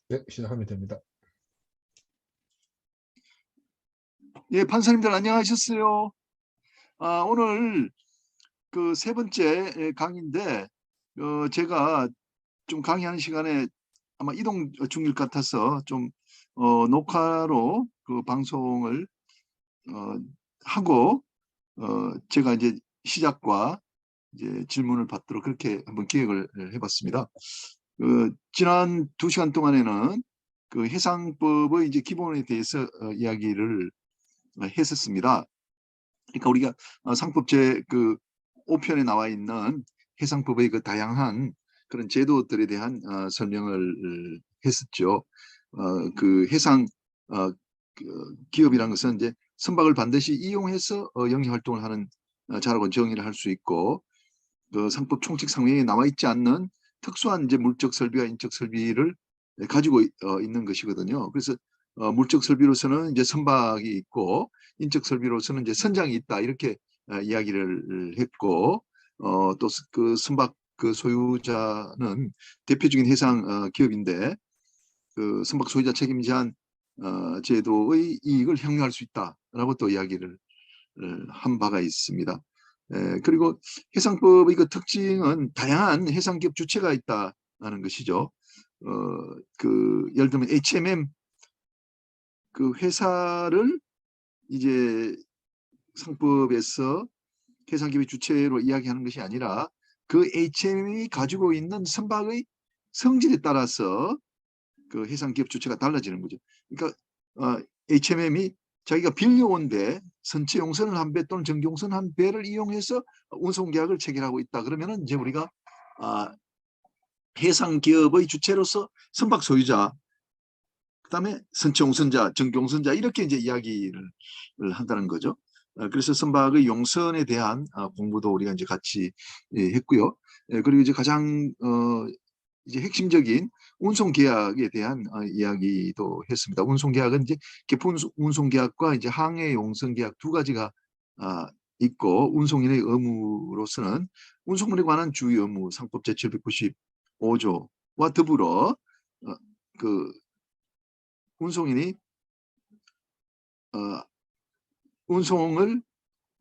네, 시작하면 됩니다. 예, 판사님들 안녕하셨어요. 오늘 그 세 번째 강의인데, 제가 좀 강의하는 시간에 아마 이동 중일 것 같아서 좀 녹화로 그 방송을 하고 제가 이제 시작과 이제 질문을 받도록 그렇게 한번 기획을 해봤습니다. 지난 2시간 동안에는 그 해상법의 이제 기본에 대해서 이야기를 했었습니다. 그러니까 우리가 상법 제 5편에 나와 있는 해상법의 그 다양한 그런 제도들에 대한 설명을 했었죠. 그 해상 기업이라는 것은 이제 선박을 반드시 이용해서 영리 활동을 하는 자라고 정의를 할 수 있고, 그 상법 총칙 상명에 나와 있지 않는 특수한 이제 물적 설비와 인적 설비를 가지고 있는 것이거든요. 그래서 물적 설비로서는 이제 선박이 있고, 인적 설비로서는 이제 선장이 있다, 이렇게 이야기를 했고, 또 그 선박 그 소유자는 대표적인 해상 기업인데, 그 선박 소유자 책임 제한 제도의 이익을 향유할 수 있다라고 또 이야기를 한 바가 있습니다. 그리고 해상법의 그 특징은 다양한 해상기업 주체가 있다는 것이죠. 예를 들면 HMM 그 회사를 이제 상법에서 해상기업의 주체로 이야기하는 것이 아니라, 그 HMM이 가지고 있는 선박의 성질에 따라서 그 해상기업 주체가 달라지는 거죠. 그러니까 HMM이 자기가 빌려온 배, 선체 용선을 한 배 또는 정기 용선 한 배를 이용해서 운송 계약을 체결하고 있다. 그러면은 이제 우리가 해상 기업의 주체로서 선박 소유자, 그다음에 선체 용선자, 정기 용선자, 이렇게 이제 이야기를 한다는 거죠. 그래서 선박의 용선에 대한 공부도 우리가 이제 같이 했고요. 그리고 이제 가장 이제 핵심적인 운송 계약에 대한 이야기도 했습니다. 운송 계약은 이제 개품 운송 계약과 이제 항해 용선 계약 두 가지가 있고, 운송인의 의무로서는 운송물에 관한 주의 의무 상법 제795조와 더불어 그 운송인이 운송을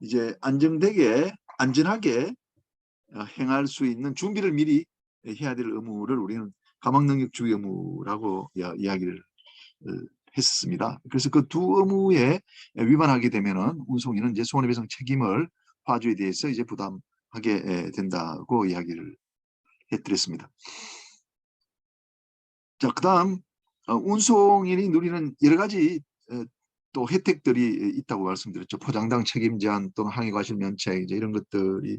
이제 안전하게 행할 수 있는 준비를 미리 해야 될 의무를 우리는 가망능력 주의 의무라고 이야기를 했습니다. 그래서 그 두 의무에 위반하게 되면은 운송인은 이제 손해배상 책임을 화주에 대해서 이제 부담하게 된다고 이야기를 해드렸습니다. 자, 그다음 운송인이 누리는 여러 가지 또 혜택들이 있다고 말씀드렸죠. 포장당 책임 제한 또는 항해 과실 면책, 이제 이런 것들이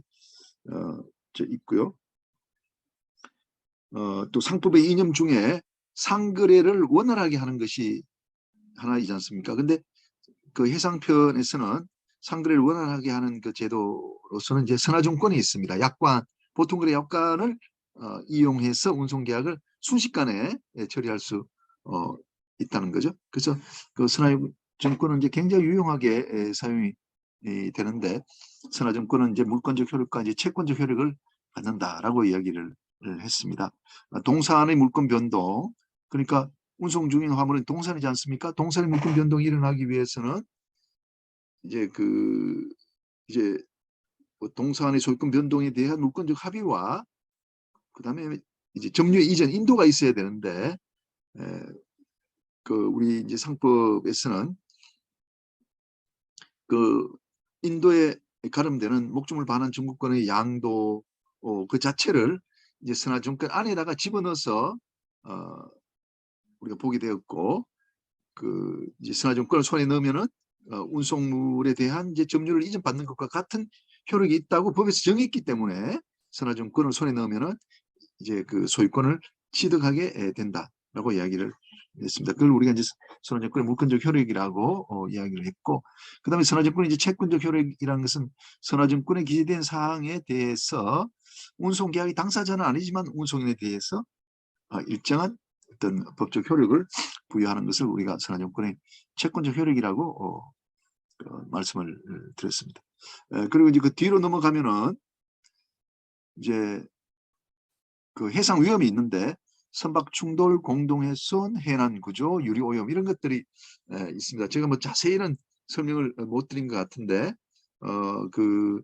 있고요. 또 상법의 이념 중에 상거래를 원활하게 하는 것이 하나이지 않습니까? 근데 그 해상편에서는 상거래를 원활하게 하는 그 제도로서는 이제 선화증권이 있습니다. 보통거래 약관을 이용해서 운송계약을 순식간에 처리할 수 있다는 거죠. 그래서 그 선화증권은 이제 굉장히 유용하게 사용이 되는데, 선화증권은 이제 물권적 효력과 이제 채권적 효력을 갖는다라고 이야기를 했습니다. 동산의 물권 변동, 그러니까 운송 중인 화물은 동산이지 않습니까? 동산의 물권 변동이 일어나기 위해서는 이제 동산의 소유권 변동에 대한 물권적 합의와 그다음에 이제 점유 이전 인도가 있어야 되는데, 우리 이제 상법에서는 그 인도에 가름되는 목적물 반환 청구권의 양도 그 자체를 이제 선화증권 안에다가 집어넣어서 우리가 보게 되었고, 그 이제 선화증권을 손에 넣으면은 운송물에 대한 이제 점유를 이전받는 것과 같은 효력이 있다고 법에서 정했기 때문에, 선화증권을 손에 넣으면은 이제 그 소유권을 취득하게 된다라고 이야기를 했습니다. 그걸 우리가 이제 선화증권의 물권적 효력이라고 이야기를 했고, 그다음에 선화증권의 이제 채권적 효력이라는 것은 선화증권에 기재된 사항에 대해서 운송계약의 당사자는 아니지만 운송인에 대해서 일정한 어떤 법적 효력을 부여하는 것을 우리가 선화증권의 채권적 효력이라고 말씀을 드렸습니다. 그리고 이제 그 뒤로 넘어가면은 이제 그 해상 위험이 있는데, 선박 충돌, 공동훼손, 해난 구조, 유리 오염 이런 것들이 있습니다. 제가 뭐 자세히는 설명을 못 드린 것 같은데 그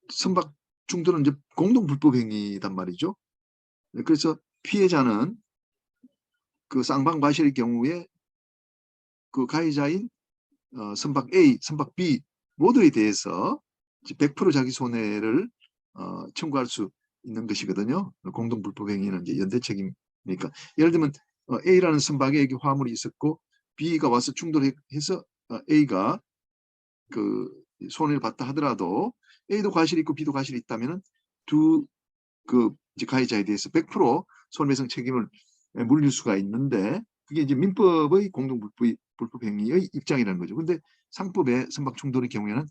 선박 충돌은 이제 공동 불법 행위단 말이죠. 그래서 피해자는 그 쌍방 과실의 경우에 그 가해자인 선박 A, 선박 B 모두에 대해서 100% 자기 손해를 청구할 수 있는 것이거든요. 공동 불법 행위는 이제 연대 책임이니까. 예를 들면 A라는 선박에 화물이 있었고 B가 와서 충돌해서 A가 그 손해를 봤다 하더라도 A도 과실이 있고 B도 과실이 있다면은 두 그 가해자에 대해서 100% 손해배상 책임을 물릴 수가 있는데 그게 이제 민법의 공동 불법 행위의 입장이라는 거죠. 근데 상법의 선박 충돌의 경우에는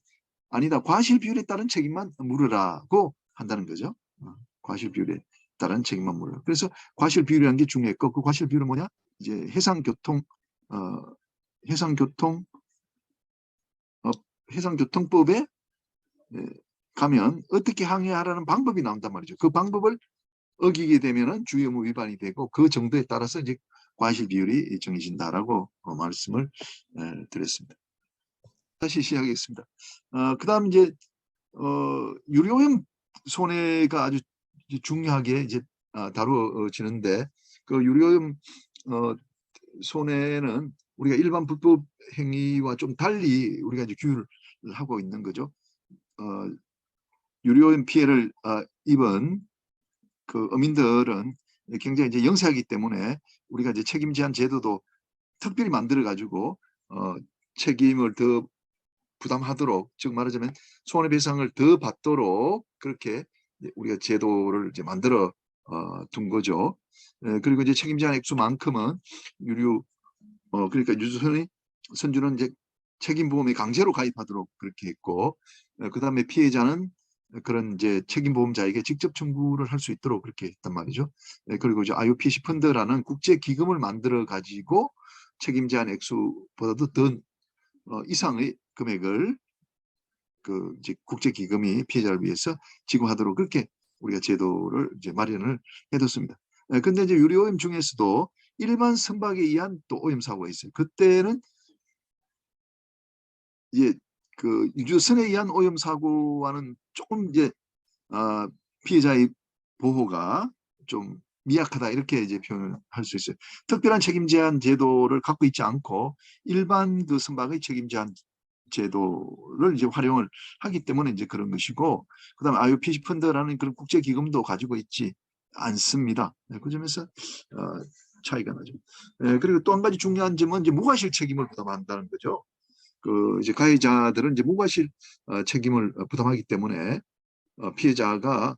아니다. 과실 비율에 따른 책임만 물으라고 한다는 거죠. 과실 비율에 따른 책임만 물으라. 그래서 과실 비율이라는 게 중요했고 그 과실 비율은 뭐냐? 이제 해상교통 해상교통법에 가면 어떻게 항해하라는 방법이 나온단 말이죠. 그 방법을 어기게 되면은 주의의무 위반이 되고 그 정도에 따라서 이제 과실 비율이 정해진다라고 말씀을 드렸습니다. 다시 시작하겠습니다. 그다음 이제 유료오염 손해가 아주 중요하게 이제 다루어지는데 그 유료오염 손해는 우리가 일반 불법 행위와 좀 달리 우리가 이제 규율을 하고 있는 거죠. 유료오염 피해를 입은 그 어민들은 굉장히 이제 영세하기 때문에 우리가 이제 책임 제한 제도도 특별히 만들어 가지고 책임을 더 부담하도록, 즉 말하자면 손해배상을 더 받도록 그렇게 우리가 제도를 이제 만들어 둔 거죠. 그리고 이제 책임 제한 액수만큼은 그러니까 유주선의 선주는 이제 책임보험에 강제로 가입하도록 그렇게 했고, 그다음에 피해자는 그런 이제 책임보험자에게 직접 청구를 할 수 있도록 그렇게 했단 말이죠. 그리고 이제 IOPC 펀드라는 국제 기금을 만들어 가지고 책임 제한 액수보다도 더 이상의 금액을 그 이제 국제 기금이 피해자를 위해서 지급하도록 그렇게 우리가 제도를 이제 마련을 해뒀습니다. 근데 이제 유리오염 중에서도 일반 선박에 의한 또 오염 사고가 있어요. 그때는 이제 그 유조선에 의한 오염 사고와는 조금 이제 피해자의 보호가 좀 미약하다 이렇게 이제 표현을 할 수 있어요. 특별한 책임 제한 제도를 갖고 있지 않고 일반 그 선박의 책임 제한 제도를 이제 활용을 하기 때문에 이제 그런 것이고, 그다음에 IOPC 펀드라는 그런 국제 기금도 가지고 있지 않습니다. 그 점에서 차이가 나죠. 그리고 또 한 가지 중요한 점은 이제 무과실 책임을 부담한다는 거죠. 그 이제 가해자들은 이제 무과실 책임을 부담하기 때문에 피해자가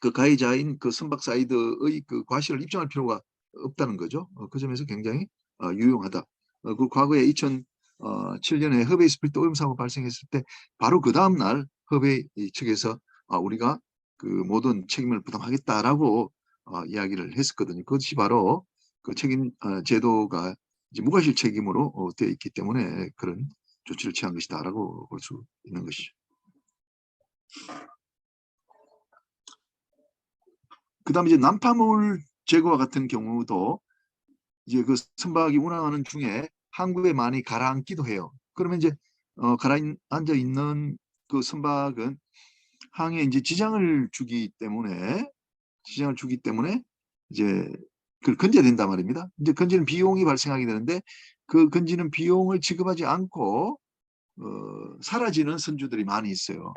그 가해자인 그 선박 사이드의 그 과실을 입증할 필요가 없다는 거죠. 그 점에서 굉장히 유용하다. 그 과거에 2007년에 허베이 스플릿 오염 사고 발생했을 때 바로 그 다음 날 허베이 측에서 우리가 그 모든 책임을 부담하겠다라고 이야기를 했었거든요. 그것이 바로 그 책임 제도가 이제 무과실 책임으로 되어 있기 때문에 그런 조치를 취한 것이다라고 볼 수 있는 것이죠. 그다음에 이제 난파물 제거와 같은 경우도 이제 그 선박이 운항하는 중에 항구에 많이 가라앉기도 해요. 그러면 이제 가라앉아 있는 그 선박은 항에 이제 지장을 주기 때문에 이제 그걸 건져야 된단 말입니다. 이제 건지는 비용이 발생하게 되는데 그 건지는 비용을 지급하지 않고 사라지는 선주들이 많이 있어요.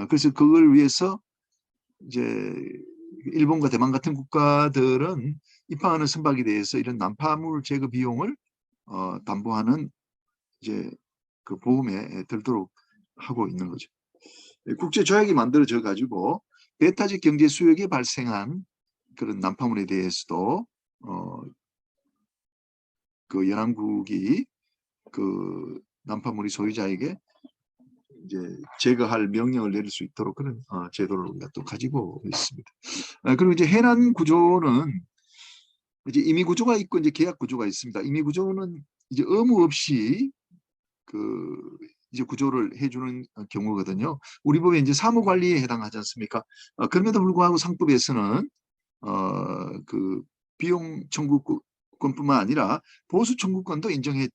그래서 그걸 위해서 이제 일본과 대만 같은 국가들은 입항하는 선박에 대해서 이런 난파물 제거 비용을 담보하는 이제 그 보험에 들도록 하고 있는 거죠. 국제 조약이 만들어져 가지고 배타적 경제 수역에 발생한 그런 난파물에 대해서도 그 연안국이 그 난파물의 소유자에게 이제 제거할 명령을 내릴 수 있도록 그런 제도를 우리가 또 가지고 있습니다. 그리고 이제 해난 구조는 이제 임의 구조가 있고 이제 계약 구조가 있습니다. 임의 구조는 이제 의무 없이 그 이제 구조를 해주는 경우거든요. 우리 법에 이제 사무관리에 해당하지 않습니까? 그럼에도 불구하고 상법에서는 그 비용 청구권뿐만 아니라 보수 청구권도 인정해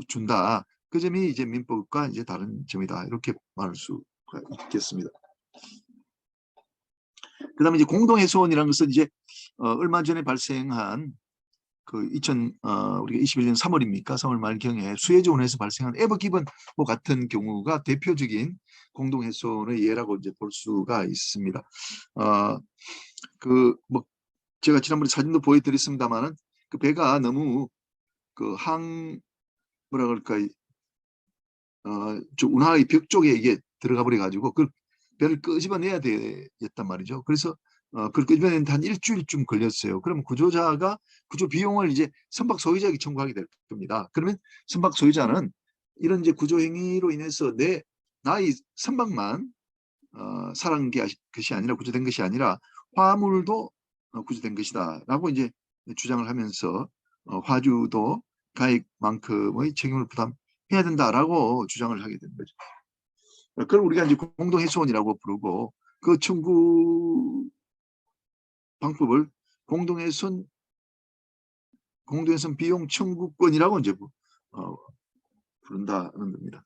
준다. 그 점이 이제 민법과 이제 다른 점이다. 이렇게 말할 수가 있겠습니다. 그다음에 이제 공동해소원이라는 것은 이제 얼마 전에 발생한 그 우리가 21년 3월입니까? 3월 말경에 수혜조원에서 발생한 에버기번과 같은 경우가 대표적인 공동해소원의 예라고 이제 볼 수가 있습니다. 뭐 제가 지난번에 사진도 보여드렸습니다만은 그 배가 너무 뭐라 그럴까 운하의 벽 쪽에 이게 들어가 버려 가지고 그 배를 끄집어내야 되겠단 말이죠. 그래서 그걸 끄집어내는데 한 일주일쯤 걸렸어요. 그러면 구조자가 구조 비용을 이제 선박 소유자에게 청구하게 될 겁니다. 그러면 선박 소유자는 이런 이제 구조 행위로 인해서 나의 선박만 살아난 것이 아니라 구조된 것이 아니라 화물도 구조된 것이다라고 이제 주장을 하면서 화주도 가액만큼의 책임을 부담해야 된다라고 주장을 하게 된 거죠. 그걸 우리가 이제 공동해소원이라고 부르고 그 청구 방법을 공동해선 비용 청구권이라고 이제 부른다는 겁니다.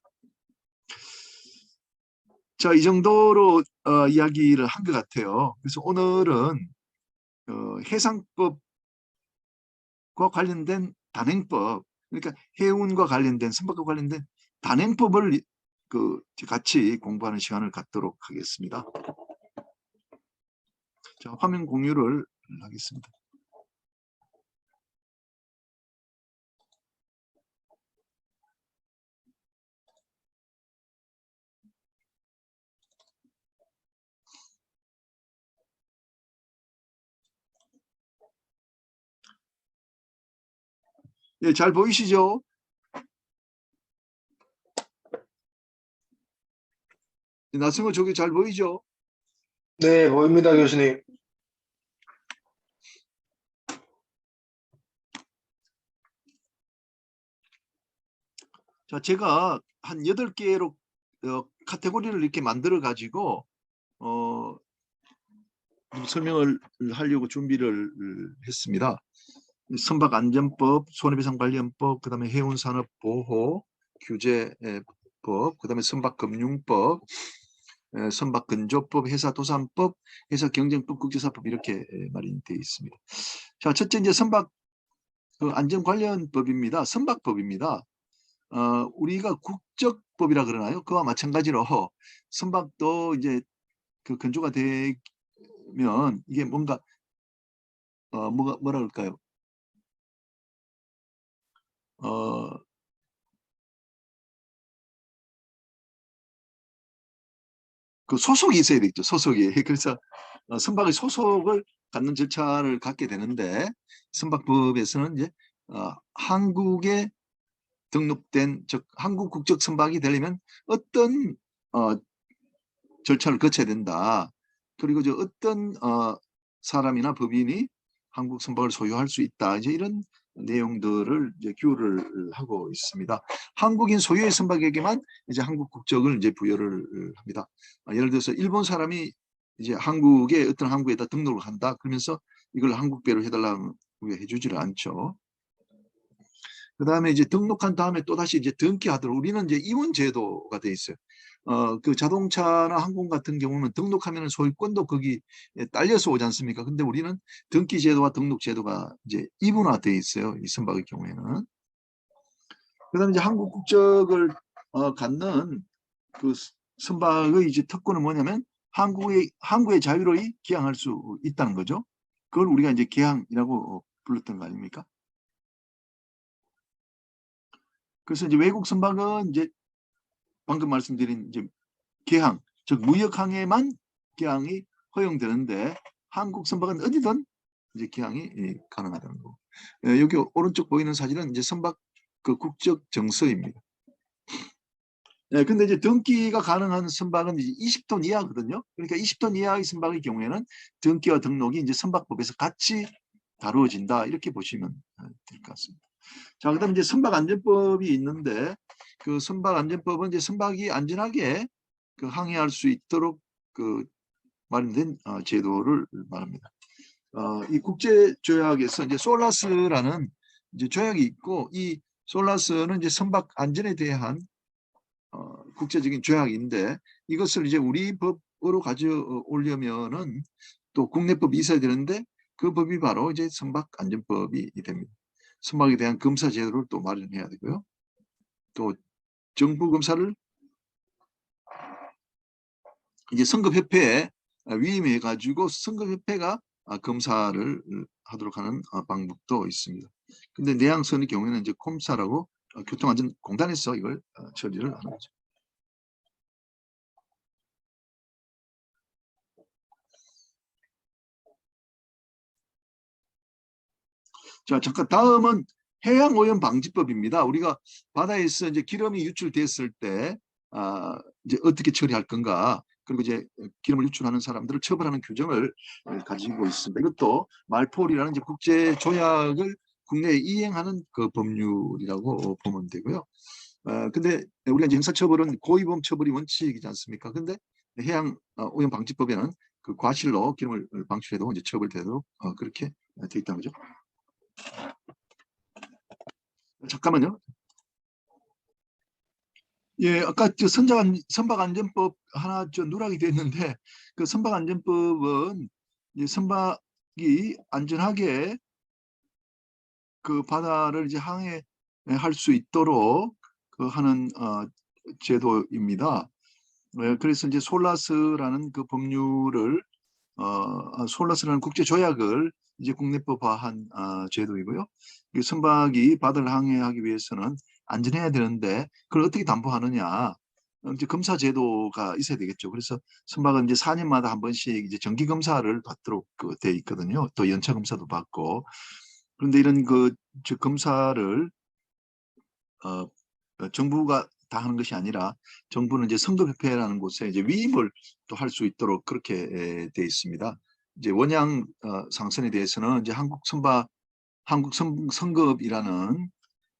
자, 이 정도로 이야기를 한 것 같아요. 그래서 오늘은 해상법과 관련된 단행법, 그러니까 해운과 관련된 선박과 관련된 단행법을 같이 공부하는 시간을 갖도록 하겠습니다. 자, 화면 공유를 하겠습니다. 예, 잘 보이시죠? 나승호 저기 잘 보이죠? 네, 보입니다, 교수님. 자, 제가 한 8개로 카테고리를 이렇게 만들어 가지고 설명을 하려고 준비를 했습니다. 선박안전법, 손해배상관련법, 그다음에 해운산업보호 규제법, 그다음에 선박금융법, 선박근조법, 회사도산법, 회사경쟁법, 국제사법 이렇게 마련이 되어 있습니다. 자, 첫째 이제 선박 안전관련법입니다. 선박법입니다. 우리가 국적법이라 그러나요? 그와 마찬가지로 선박도 이제 건조가 되면 이게 뭔가 뭐라 그럴까요? 그 소속이 있어야 되겠죠. 소속이. 그래서 선박의 소속을 갖는 절차를 갖게 되는데 선박법에서는 이제 한국에 등록된 즉 한국 국적 선박이 되려면 어떤 절차를 거쳐야 된다. 그리고 어떤 사람이나 법인이 한국 선박을 소유할 수 있다. 이제 이런 내용들을 이제 규율을 하고 있습니다. 한국인 소유의 선박에게만 이제 한국 국적을 이제 부여를 합니다. 예를 들어서 일본 사람이 이제 한국에 어떤 항구에다 등록을 한다. 그러면서 이걸 한국배로 해달라고 해주지를 않죠. 그 다음에 이제 등록한 다음에 또 다시 이제 등기하도록 우리는 이제 이원 제도가 돼 있어요. 그 자동차나 항공 같은 경우는 등록하면 소유권도 거기 딸려서 오지 않습니까? 근데 우리는 등기 제도와 등록 제도가 이제 이분화되어 있어요. 이 선박의 경우에는. 그다음에 이제 한국 국적을 갖는 그 선박의 이제 특권은 뭐냐면 항구에 자유로이 기항할 수 있다는 거죠. 그걸 우리가 이제 기항이라고 불렀던 거 아닙니까? 그래서 이제 외국 선박은 이제 방금 말씀드린 이제 개항, 즉 무역항에만 개항이 허용되는데 한국 선박은 어디든 이제 개항이 가능하다는 거. 여기 오른쪽 보이는 사진은 이제 선박 그 국적 정서입니다. 근데 이제 등기가 가능한 선박은 이제 20톤 이하거든요. 그러니까 20톤 이하의 선박의 경우에는 등기와 등록이 이제 선박법에서 같이 다루어진다 이렇게 보시면 될 것 같습니다. 자, 그다음 이제 선박안전법이 있는데 그 선박안전법은 이제 선박이 안전하게 그 항해할 수 있도록 그 마련된 제도를 말합니다. 이 국제 조약에서 이제 솔라스라는 이제 조약이 있고 이 솔라스는 이제 선박 안전에 대한 국제적인 조약인데 이것을 이제 우리 법으로 가져오려면은 또 국내법이 있어야 되는데 그 법이 바로 이제 선박안전법이 됩니다. 선박에 대한 검사 제도를 또 마련해야 되고요. 또 정부 검사를 이제 선급협회에 위임해 가지고 선급협회가 검사를 하도록 하는 방법도 있습니다. 근데 내양선의 경우에는 이제 콤사라고 교통안전공단에서 이걸 처리를 하는 거죠. 자, 잠깐 다음은 해양오염 방지법입니다. 우리가 바다에서 이제 기름이 유출됐을 때 이제 어떻게 처리할 건가? 그리고 이제 기름을 유출하는 사람들을 처벌하는 규정을 가지고 있습니다. 이것도 말폴이라는 이제 국제 조약을 국내에 이행하는 그 법률이라고 보면 되고요. 근데 우리가 이제 형사처벌은 고의범 처벌이 원칙이지 않습니까? 근데 해양 오염 방지법에는 그 과실로 기름을 방출해도 이제 처벌되도록 그렇게 되어 있다는 거죠. 잠깐만요. 예, 아까 저 선박안전법 하나 저 누락이 됐는데 그 선박안전법은 이제 선박이 안전하게 그 바다를 이제 항해할 수 있도록 그 하는 제도입니다. 그래서 이제 솔라스라는 그 법률을 솔라스라는 국제 조약을 이제 국내법화한 제도이고요. 이 선박이 바다를 항해하기 위해서는 안전해야 되는데 그걸 어떻게 담보하느냐? 이제 검사 제도가 있어야 되겠죠. 그래서 선박은 이제 4년마다 한 번씩 이제 정기 검사를 받도록 돼 있거든요. 또 연차 검사도 받고. 그런데 이런 그 검사를 정부가 다 하는 것이 아니라 정부는 이제 선급협회라는 곳에 이제 위임을 또 할 수 있도록 그렇게 돼 있습니다. 이제 원양 상선에 대해서는 이제 한국선급이라는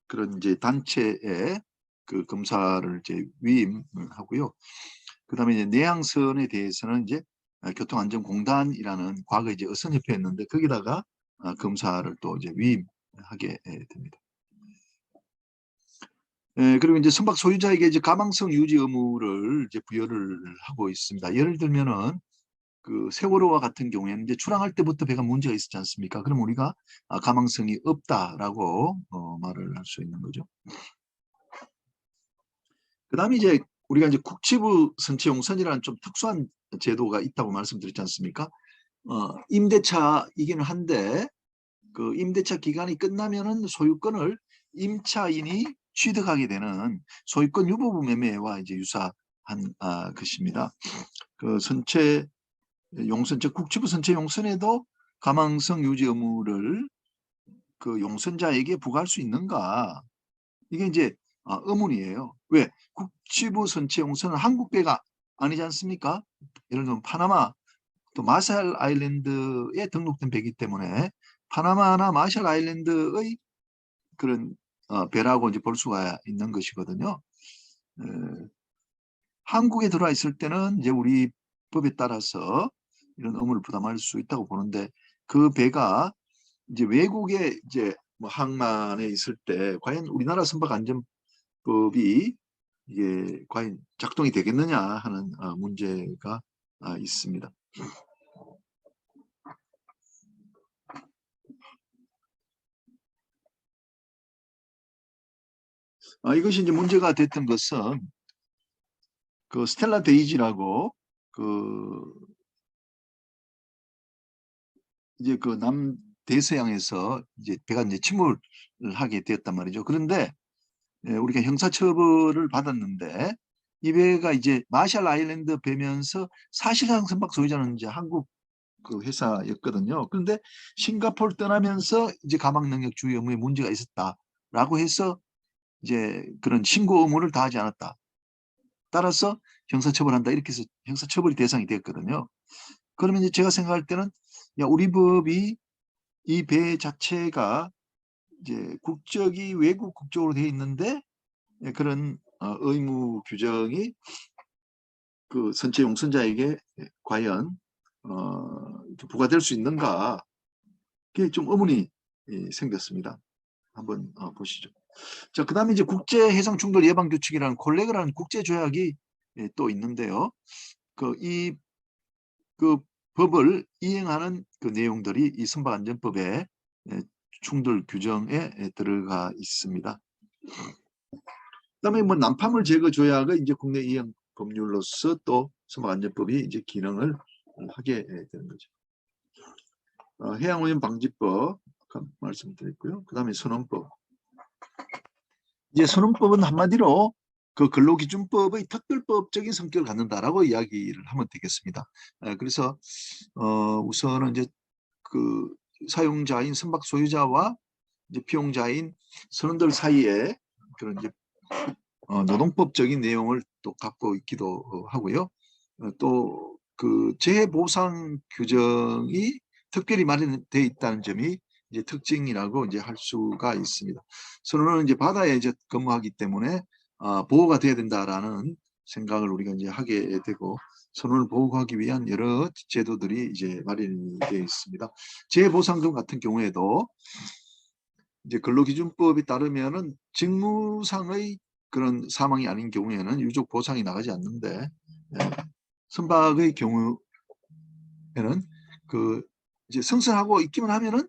그런 이제 단체에 그 검사를 이제 위임하고요. 그다음에 이제 내양선에 대해서는 이제 교통안전공단이라는 과거 이제 어선협회였는데 거기다가 검사를 또 이제 위임하게 됩니다. 그리고 이제 선박 소유자에게 이제 가망성 유지 의무를 이제 부여를 하고 있습니다. 예를 들면은 그 세월호와 같은 경우에는 이제 출항할 때부터 배가 문제가 있었지 않습니까? 그럼 우리가 가망성이 없다라고 말을 할 수 있는 거죠. 그다음에 이제 우리가 이제 국치부 선체용선이라는 좀 특수한 제도가 있다고 말씀드렸지 않습니까? 임대차이기는 한데 그 임대차 기간이 끝나면은 소유권을 임차인이 취득하게 되는 소유권 유보부 매매와 이제 유사한 것입니다. 그 선체 용선, 즉 국치부 선체 용선에도 가망성 유지 의무를 그 용선자에게 부과할 수 있는가? 이게 이제 의문이에요. 왜? 국치부 선체 용선은 한국 배가 아니지 않습니까? 예를 들면 파나마 또 마샬 아일랜드에 등록된 배이기 때문에 파나마나 마샬 아일랜드의 그런 배라고 이제 볼 수가 있는 것이거든요. 한국에 들어와 있을 때는 이제 우리 법에 따라서 이런 의무를 부담할 수 있다고 보는데 그 배가 이제 외국에 이제 뭐 항만에 있을 때 과연 우리나라 선박안전법이 이게 과연 작동이 되겠느냐 하는 문제가 있습니다. 이것이 이제 문제가 됐던 것은 그 스텔라 데이지라고 그 이제 그 남대서양에서 이제 배가 이제 침몰을 하게 되었단 말이죠. 그런데 우리가 형사처벌을 받았는데 이 배가 이제 마샬 아일랜드 배면서 사실상 선박 소유자는 이제 한국 그 회사였거든요. 그런데 싱가포르 떠나면서 이제 가망 능력 주의 의무에 문제가 있었다라고 해서 이제 그런 신고 의무를 다하지 않았다. 따라서 형사처벌한다 이렇게 해서 형사처벌이 대상이 되었거든요. 그러면 이제 제가 생각할 때는 야, 우리 법이 이 배 자체가 이제 국적이 외국 국적으로 되어 있는데 그런 의무 규정이 그 선체 용선자에게 과연 부과될 수 있는가, 그게 좀 의문이 생겼습니다. 한번 보시죠. 자, 그다음에 이제 국제해상충돌 예방규칙이라는 콜렉이라는 국제조약이 또 있는데요. 그 법을 이행하는 그 내용들이 이 선박안전법의 충돌 규정에 들어가 있습니다. 그다음에 뭐 난파물 제거 조약의 이제 국내 이행 법률로서 또 선박안전법이 이제 기능을 하게 되는 거죠. 해양오염 방지법 말씀드렸고요. 그다음에 선원법. 이제 선원법은 한마디로 그 근로기준법의 특별법적인 성격을 갖는다라고 이야기를 하면 되겠습니다. 그래서 우선은 이제 그 사용자인 선박 소유자와 이제 피용자인 선원들 사이에 그런 이제 노동법적인 내용을 또 갖고 있기도 하고요. 또 그 재해보상 규정이 특별히 마련되어 있다는 점이 이제 특징이라고 이제 할 수가 있습니다. 선원은 이제 바다에 이제 근무하기 때문에 보호가 돼야 된다라는 생각을 우리가 이제 하게 되고, 선원을 보호하기 위한 여러 제도들이 이제 마련이 되어 있습니다. 재해보상금 같은 경우에도 이제 근로기준법에 따르면은 직무상의 그런 사망이 아닌 경우에는 유족 보상이 나가지 않는데, 선박의 경우에는 그 이제 승선하고 있기만 하면은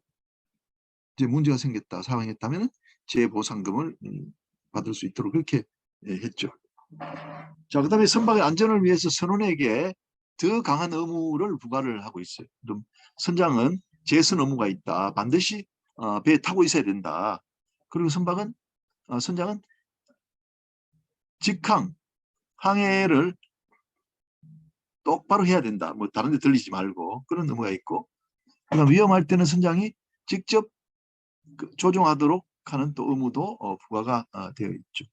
이제 문제가 생겼다, 사망했다면은 재보상금을 받을 수 있도록 그렇게 했죠. 자, 그다음에 선박의 안전을 위해서 선원에게 더 강한 의무를 부과를 하고 있어요. 그럼 선장은 재선 의무가 있다. 반드시 배에 타고 있어야 된다. 그리고 선장은 직항 항해를 똑바로 해야 된다. 뭐 다른 데 들리지 말고, 그런 의무가 있고, 그다음 위험할 때는 선장이 직접 조종하도록 하는 또 의무도 부과가 되어 있죠.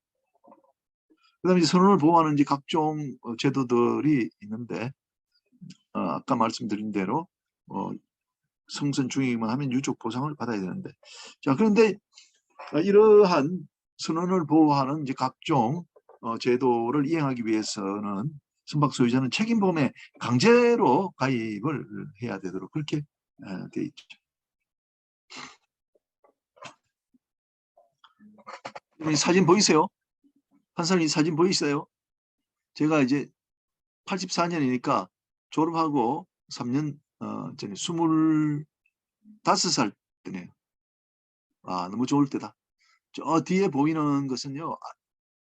그다음에 이제 선원을 보호하는 이제 각종 제도들이 있는데, 아까 말씀드린 대로 승선 중이기만 하면 유족 보상을 받아야 되는데, 자, 그런데 이러한 선원을 보호하는 이제 각종 제도를 이행하기 위해서는 선박 소유자는 책임보험에 강제로 가입을 해야 되도록 그렇게 되어 있죠. 이 사진 보이세요? 판사님, 이 사진 보이세요? 제가 이제 84년이니까 졸업하고 3년 전에 25살 때네요. 너무 좋을 때다. 저 뒤에 보이는 것은요,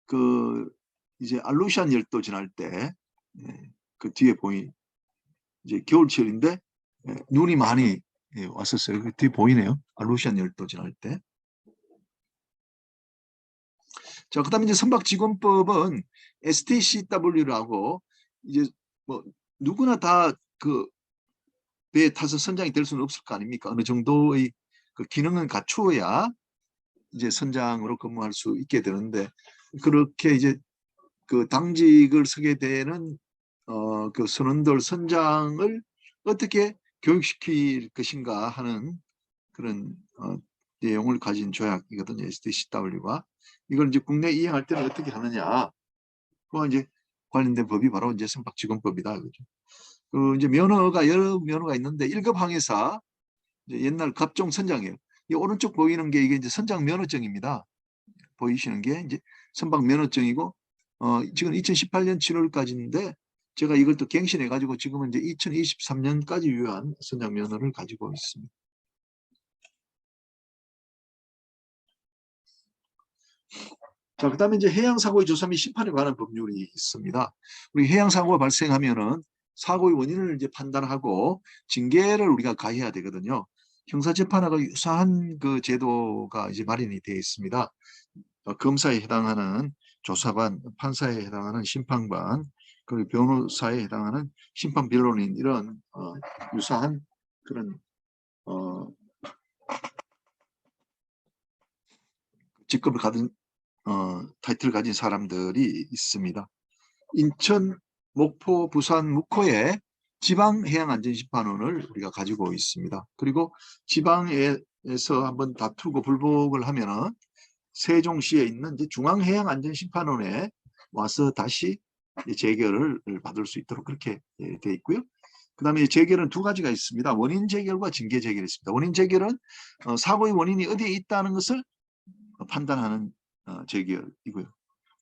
그 이제 알루시안 열도 지날 때 그 뒤에 보이 이제 겨울철인데 눈이 많이 왔었어요. 그 뒤에 보이네요. 알루시안 열도 지날 때. 자, 그다음에 이제 선박직원법은 STCW라고 이제 뭐 누구나 다 그 배에 타서 선장이 될 수는 없을 거 아닙니까? 어느 정도의 그 기능은 갖추어야 이제 선장으로 근무할 수 있게 되는데, 그렇게 이제 그 당직을 서게 되는 그 선원들 선장을 어떻게 교육시킬 것인가 하는 그런 내용을 가진 조약이거든요. STCW가. 이걸 이제 국내 이행할 때는 어떻게 하느냐. 그와 이제 관련된 법이 바로 이제 선박직원법이다. 그죠. 그 이제 면허가 여러 면허가 있는데 1급 항해사, 이제 옛날 갑종 선장이에요. 이 오른쪽 보이는 게 이게 이제 선장 면허증입니다. 보이시는 게 이제 선박 면허증이고, 지금 2018년 7월까지인데 제가 이걸 또 갱신해 가지고 지금은 이제 2023년까지 유효한 선장 면허를 가지고 있습니다. 자, 그다음에 이제 해양사고의 조사 및 심판에 관한 법률이 있습니다. 우리 해양사고가 발생하면은 사고의 원인을 이제 판단하고 징계를 우리가 가해야 되거든요. 형사재판하고 유사한 그 제도가 이제 마련이 되어 있습니다. 검사에 해당하는 조사관, 판사에 해당하는 심판관, 그리고 변호사에 해당하는 심판변론인, 이런 유사한 그런 직급을 가진 타이틀을 가진 사람들이 있습니다. 인천, 목포, 부산, 묵호에 지방해양안전심판원을 우리가 가지고 있습니다. 그리고 지방에 세종시에서 한번 다투고 불복을 하면은 세종시에 있는 이제 중앙해양안전심판원에 와서 다시 재결을 받을 수 있도록 그렇게 돼 있고요. 그다음에 재결은 두 가지가 있습니다. 원인 재결과 징계 재결이 있습니다. 원인 재결은 사고의 원인이 어디에 있다는 것을 판단하는 재결이고요.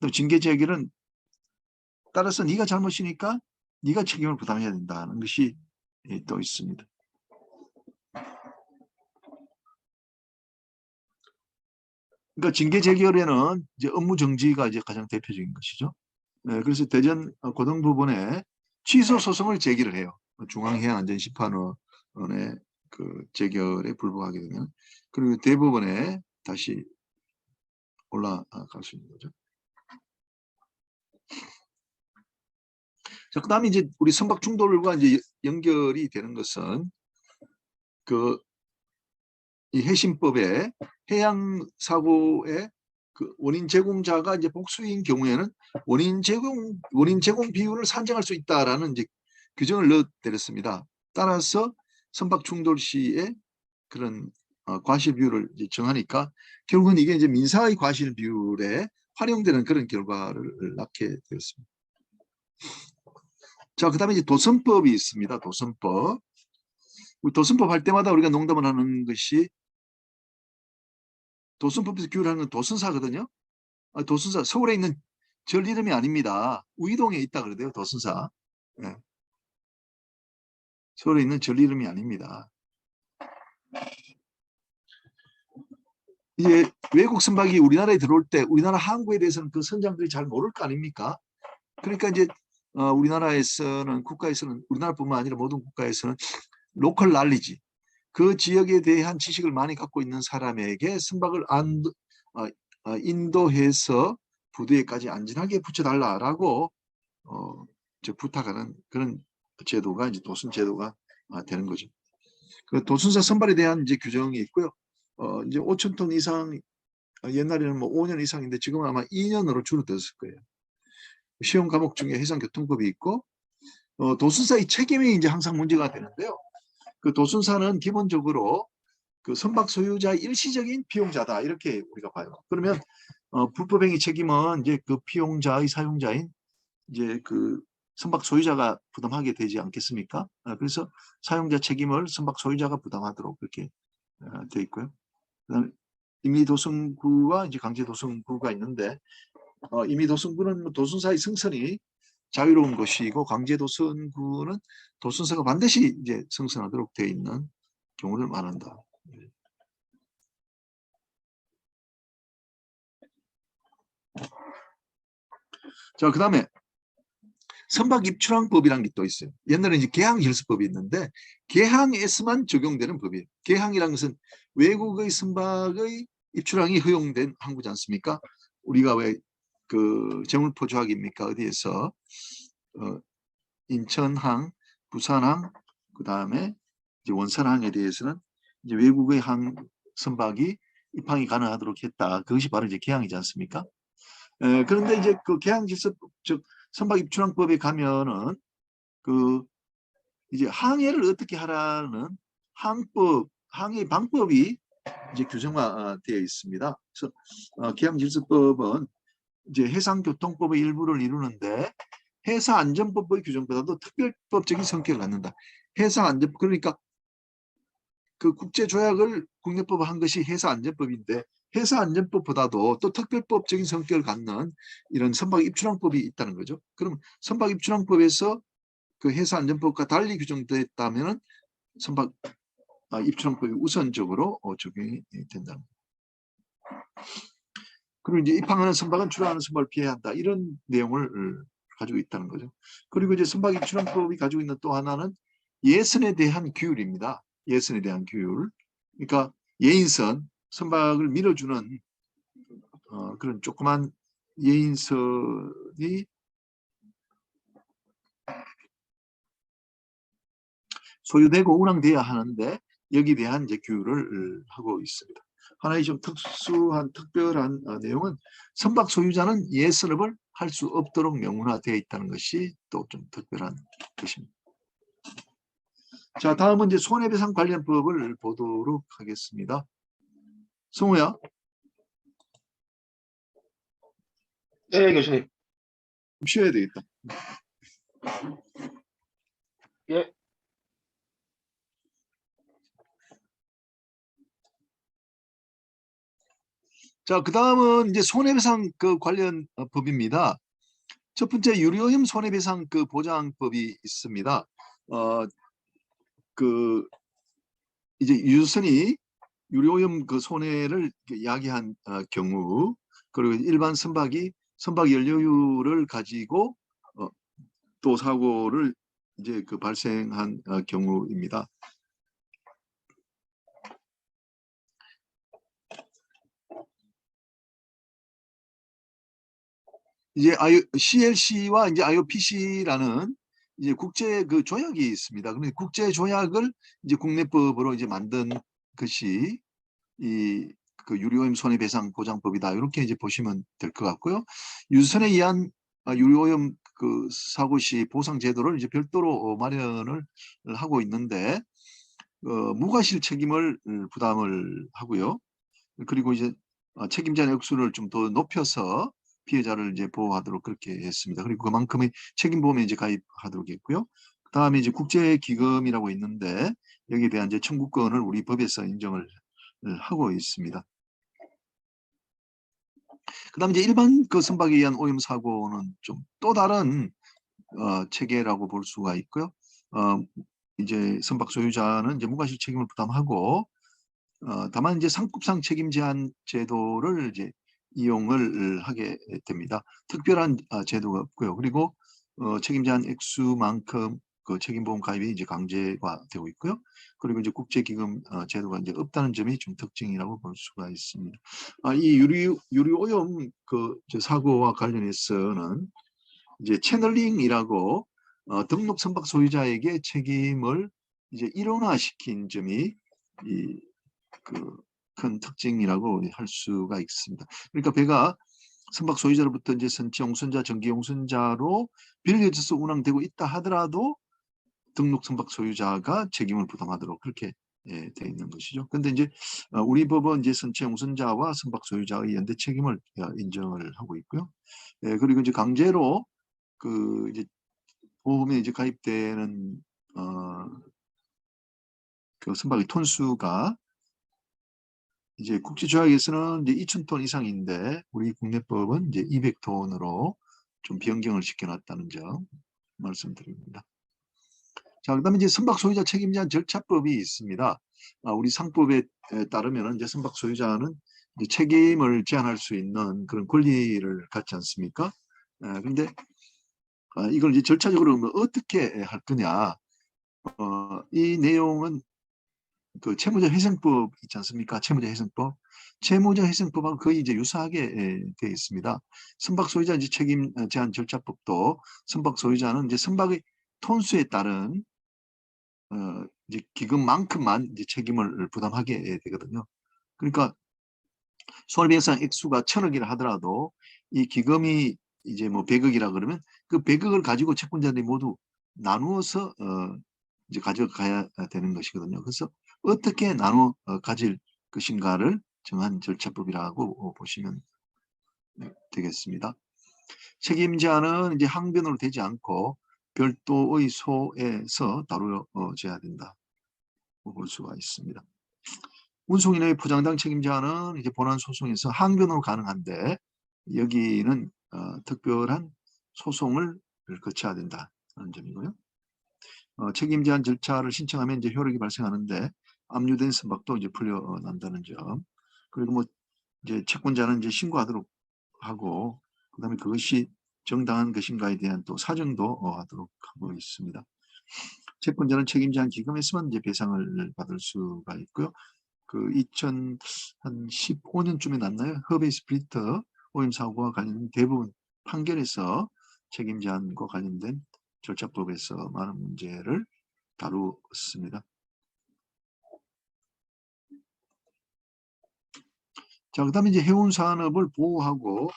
또 징계 재결은 따라서 네가 잘못이니까 네가 책임을 부담해야 된다는 것이 또 있습니다. 그러니까 징계 재결에는 이제 업무 정지가 이제 가장 대표적인 것이죠. 그래서 대전 고등법원에 취소 소송을 제기를 해요. 중앙해양안전심판원의 그 재결에 불복하게 되면, 그리고 대법원에 다시 올라갈 수 있는 거죠. 자, 그다음에 이제 우리 선박 충돌과 이제 연결이 되는 것은 이 해신법에 해양 사고의 그 원인 제공자가 이제 복수인 경우에는 원인 제공 비율을 산정할 수 있다라는 이제 규정을 넣어드렸습니다. 따라서 선박 충돌 시에 그런 과실 비율을 이제 정하니까 결국은 이게 이제 민사의 과실 비율에 활용되는 그런 결과를 낳게 되었습니다. 자, 그다음에 이제 도선법이 있습니다. 도선법. 도선법 할 때마다 우리가 농담을 하는 것이 도선법에서 규율하는 건 도선사거든요. 도선사, 서울에 있는 절 이름이 아닙니다. 우이동에 있다 그러대요, 도선사. 네. 서울에 있는 절 이름이 아닙니다. 이제 외국 선박이 우리나라에 들어올 때 우리나라 항구에 대해서는 그 선장들이 잘 모를 거 아닙니까? 그러니까 이제 우리나라에서는 국가에서는 우리나라뿐만 아니라 모든 국가에서는 로컬 날리지, 그 지역에 대한 지식을 많이 갖고 있는 사람에게 선박을 인도해서 부두에까지 안전하게 붙여달라라고 부탁하는 그런 제도가 이제 도순 제도가 되는 거죠. 그 도순사 선발에 대한 이제 규정이 있고요. 이제 5,000톤 이상, 옛날에는 뭐 5년 이상인데 지금은 아마 2년으로 줄어들었을 거예요. 시험 과목 중에 해상교통법이 있고, 도순사의 책임이 이제 항상 문제가 되는데요. 그 도순사는 기본적으로 그 선박 소유자의 일시적인 피용자다, 이렇게 우리가 봐요. 그러면 불법행위 책임은 이제 그 피용자의 사용자인 이제 그 선박 소유자가 부담하게 되지 않겠습니까? 그래서 사용자 책임을 선박 소유자가 부담하도록 그렇게 되어 있고요. 그다음에 임의도승구와 이제 강제도승구가 있는데, 임의도승구는 도순사의 승선이 자유로운 것이고, 강제도승구는 도순사가 반드시 이제 승선하도록 되어 있는 경우를 말한다. 자, 그다음에 선박 입출항법이라는 게 또 있어요. 옛날에 이제 개항질서법이 있는데 개항에서만 적용되는 법이에요. 개항이라는 것은 외국의 선박의 입출항이 허용된 항구지 않습니까? 우리가 왜 그 제물포 조약입니까? 어디에서 인천항, 부산항, 그 다음에 이제 원산항에 대해서는 이제 외국의 선박이 입항이 가능하도록 했다. 그것이 바로 이제 개항이지 않습니까? 그런데 이제 그 개항질서법, 즉 선박 입출항법에 가면은 그 이제 항해를 어떻게 하라는 항해 방법이 이제 규정화되어 있습니다. 그래서 개항질서법은 이제 해상교통법의 일부를 이루는데 해사안전법의 규정보다도 특별법적인 성격을 갖는다. 해사안전, 그러니까 그 국제조약을 국내법으로 한 것이 해사안전법인데 해사안전법보다도 또 특별법적인 성격을 갖는 이런 선박 입출항법이 있다는 거죠. 그럼 선박 입출항법에서 그 해사안전법과 달리 규정됐다면 선박 입출항법이 우선적으로 적용이 된다. 그리고 이제 입항하는 선박은 출항하는 선박을 피해야 한다, 이런 내용을 가지고 있다는 거죠. 그리고 이제 선박 입출항법이 가지고 있는 또 하나는 예선에 대한 규율입니다. 예선에 대한 규율. 그러니까 예인선, 선박을 밀어주는 그런 조그만 예인선이 소유되고 운항돼야 하는데 여기에 대한 이제 규율을 하고 있습니다. 하나의 좀 특수한 특별한 내용은 선박 소유자는 예선업을 할 수 없도록 명문화되어 있다는 것이 또 좀 특별한 것입니다. 자, 다음은 이제 손해배상 관련법을 보도록 하겠습니다. 성우야. 네, 교수님. 좀 쉬어야 되겠다. 예. 자, 그 다음은 이제 손해배상 그 관련 법입니다. 첫 번째 유료염 손해배상 그 보장법이 있습니다. 그 이제 유선이 유료염 그 손해를 야기한 경우, 그리고 일반 선박이 선박 연료유를 가지고 또 사고를 이제 그 발생한 경우입니다. 이제 CLC와 이제 IOPC라는 이제 국제 그 조약이 있습니다. 그런데 국제 조약을 이제 국내법으로 이제 만든 것이 이 그 유료오염 손해배상 보장법이다. 이렇게 이제 보시면 될 것 같고요. 유선에 의한 유료오염 그 사고 시 보상 제도를 이제 별도로 마련을 하고 있는데 무과실 책임을 부담을 하고요. 그리고 이제 책임자의 액수를 좀 더 높여서 피해자를 이제 보호하도록 그렇게 했습니다. 그리고 그만큼의 책임보험에 이제 가입하도록 했고요. 그다음에 이제 국제기금이라고 있는데 여기에 대한 이제 청구권을 우리 법에서 인정을 하고 있습니다. 그다음에 이제 일반 그 선박에 의한 오염 사고는 좀 또 다른 체계라고 볼 수가 있고요. 이제 선박 소유자는 이제 무과실 책임을 부담하고 다만 이제 상급상 책임 제한 제도를 이제 이용을 하게 됩니다. 특별한 제도가 없고요. 그리고 책임 제한 액수만큼 그 책임보험 가입이 이제 강제가 되고 있고요. 그리고 이제 국제기금 제도가 이제 없다는 점이 좀 특징이라고 볼 수가 있습니다. 이 유류오염 그 사고와 관련해서는 이제 채널링이라고 등록 선박 소유자에게 책임을 이제 일원화시킨 점이 큰 특징이라고 할 수가 있습니다. 그러니까 배가 선박 소유자로부터 이제 선체 용선자, 전기 용선자로 빌려져서 운항되고 있다 하더라도 등록 선박 소유자가 책임을 부담하도록 그렇게 되어 있는 것이죠. 그런데 이제 우리 법은 이제 선체 용선자와 선박 소유자의 연대 책임을 인정을 하고 있고요. 그리고 이제 강제로 그 이제 보험에 이제 가입되는 그 선박의 톤수가 이제 국제조약에서는 이제 2,000톤 이상인데 우리 국내법은 이제 200톤으로 좀 변경을 시켜놨다는 점 말씀드립니다. 자, 그다음에 이제 선박 소유자 책임 제한 절차법이 있습니다. 우리 상법에 따르면 이제 선박 소유자는 이제 책임을 제한할 수 있는 그런 권리를 갖지 않습니까? 그런데 이걸 이제 절차적으로 어떻게 할 거냐? 이 내용은 그 채무자 회생법 있지 않습니까? 채무자 회생법. 채무자 회생법하고 거의 이제 유사하게 되어 있습니다. 선박 소유자 이제 책임 제한 절차법도 선박 소유자는 이제 선박의 톤수에 따른 이제 기금만큼만 이제 책임을 부담하게 되거든요. 그러니까 손해배상 액수가 1,000억이라 하더라도 이 기금이 이제 뭐 100억이라 그러면 그 100억을 가지고 채권자들이 모두 나누어서 이제 가져가야 되는 것이거든요. 그래서 어떻게 나눠 가질 것인가를 정한 절차법이라고 보시면 되겠습니다. 책임자는 이제 항변으로 되지 않고 별도의 소에서 다루어져야 된다고 볼 수가 있습니다. 운송인의 포장당 책임자는 이제 본안 소송에서 항변으로 가능한데 여기는 특별한 소송을 거쳐야 된다는 점이고요. 책임 제한 절차를 신청하면 이제 효력이 발생하는데 압류된 선박도 이제 풀려난다는 점. 그리고 뭐 이제 채권자는 이제 신고하도록 하고 그다음에 그것이 정당한 것인가에 대한 또 사정도 하도록 하고 있습니다. 채권자는 책임 제한 기금에서만 이제 배상을 받을 수가 있고요. 그 2015년쯤에 났나요? 허베이 스플리터 오염 사고와 관련 대부분 판결에서 책임 제한과 관련된 절차법에서 많은 문제를 다루었습니다. 자, 그다음에 이제 해운 산업을 보호하고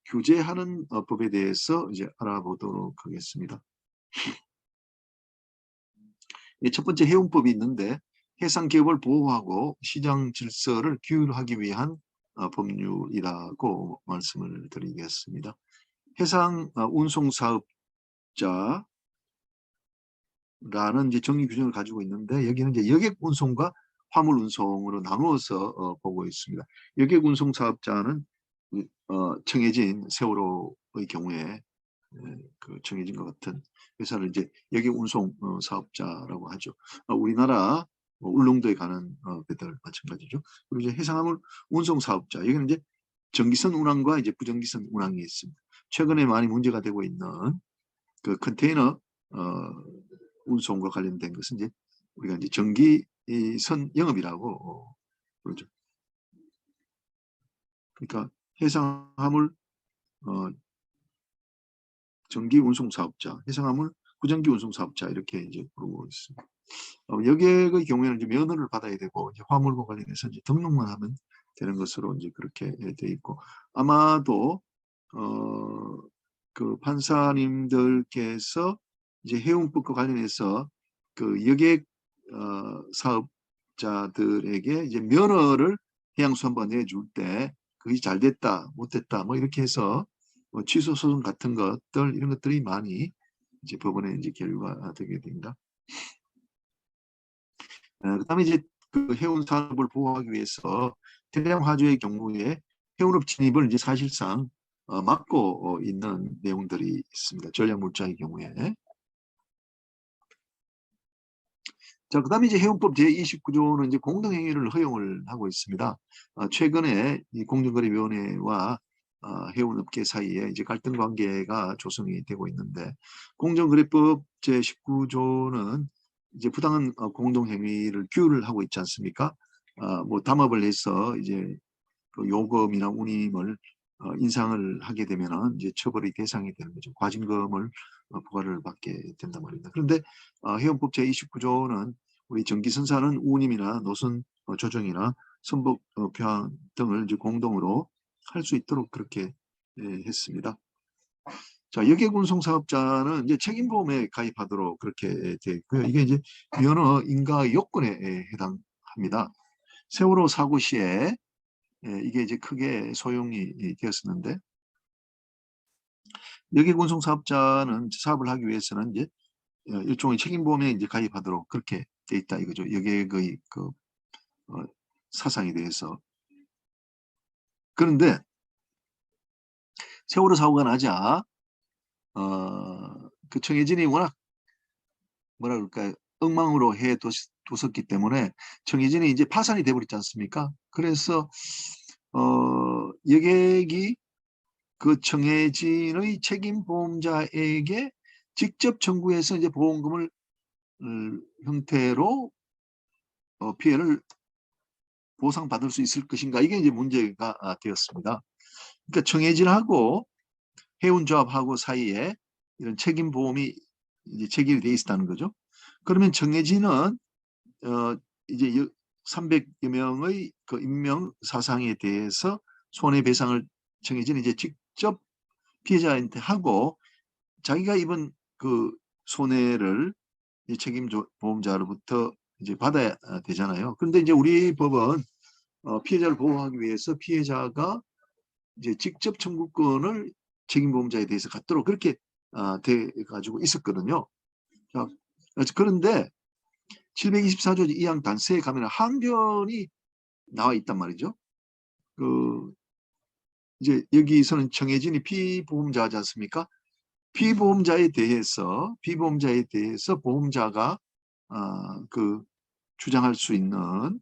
규제하는 법에 대해서 이제 알아보도록 하겠습니다. 첫 번째 해운법이 있는데 해상 기업을 보호하고 시장 질서를 규율하기 위한 법률이라고 말씀을 드리겠습니다. 해상 운송 사업자라는 이제 정의 규정을 가지고 있는데 여기는 이제 여객 운송과 화물 운송으로 나누어서 보고 있습니다. 여객 운송 사업자는 청해진 세월호의 경우에 그 정해진 것 같은 회사를 이제 여객 운송 사업자라고 하죠. 우리나라 울릉도에 가는 배들 마찬가지죠. 그리고 이제 해상화물 운송 사업자 여기는 이제 전기선 운항과 이제 부전기선 운항이 있습니다. 최근에 많이 문제가 되고 있는 그 컨테이너 운송과 관련된 것은 이제 우리가 이제 전기선 영업이라고 그러죠. 그러니까 해상화물 전기 운송 사업자, 해상화물 부전기 운송 사업자 이렇게 이제 부르고 있습니다. 여객의 경우에는 이제 면허를 받아야 되고 이제 화물과 관련해서 이제 등록만 하면 되는 것으로 이제 그렇게 돼 있고 아마도 그 판사님들께서 이제 해운법과 관련해서 그 여객 사업자들에게 이제 면허를 해양수 한번 내줄 때 그게 잘 됐다, 못됐다 뭐 이렇게 해서 뭐 취소 소송 같은 것들 이런 것들이 많이 이제 법원에 이제 결과되게 됩니다. 그다음에 이제 그 해운 산업을 보호하기 위해서 대량 화재의 경우에 해운업 진입을 이제 사실상 막고 있는 내용들이 있습니다. 전략 물자의 경우에. 자, 그다음에 이제 해운법 제29조는 이제 공동행위를 허용을 하고 있습니다. 최근에 이 공정거래위원회와 해운업계 사이에 이제 갈등 관계가 조성이 되고 있는데 공정거래법 제19조는 이제 부당한 공동행위를 규율을 하고 있지 않습니까? 뭐 담합을 해서 이제 그 요금이나 운임을 인상을 하게 되면은 이제 처벌의 대상이 되는 거죠. 과징금을 부과를 받게 된단 말입니다. 그런데 해운법 제29조는 우리 전기선사는 운임이나 노선 조정이나 선박 표항 등을 이제 공동으로 할 수 있도록 그렇게 했습니다. 자, 여객운송 사업자는 이제 책임보험에 가입하도록 그렇게 되어 있고요. 이게 이제 면허 인가 요건에 해당합니다. 세월호 사고 시에 이게 이제 크게 소용이 되었었는데 여객운송 사업자는 사업을 하기 위해서는 이제 일종의 책임보험에 이제 가입하도록 그렇게 돼 있다 이거죠. 여객의 그 사상에 대해서. 그런데 세월호 사고가 나자 그 청해진이 워낙 뭐라 그럴까요? 엉망으로 뒀었기 때문에 청해진이 이제 파산이 돼버렸지 않습니까? 그래서 여객이 그 청해진의 책임보험자에게 직접 청구해서 이제 보험금을 형태로 피해를 보상받을 수 있을 것인가 이게 이제 문제가 되었습니다. 그러니까 청해진하고 해운조합하고 사이에 이런 책임보험이 이제 체결이 돼 있었다는 거죠. 그러면 청해진은 이제 300여 명의 그 인명 사상에 대해서 손해배상을 청해진이 이제 직접 피해자한테 하고 자기가 입은 그 손해를 책임보험자로부터 이제 받아야 되잖아요. 그런데 이제 우리 법은 피해자를 보호하기 위해서 피해자가 이제 직접 청구권을 책임보험자에 대해서 갖도록 그렇게 돼 가지고 있었거든요. 자, 그런데 724조 2항 단서에 가면 항변이 나와 있단 말이죠. 그 이제 여기서는 청해진이 피보험자지 않습니까? 피보험자에 대해서 보험자가 그 주장할 수 있는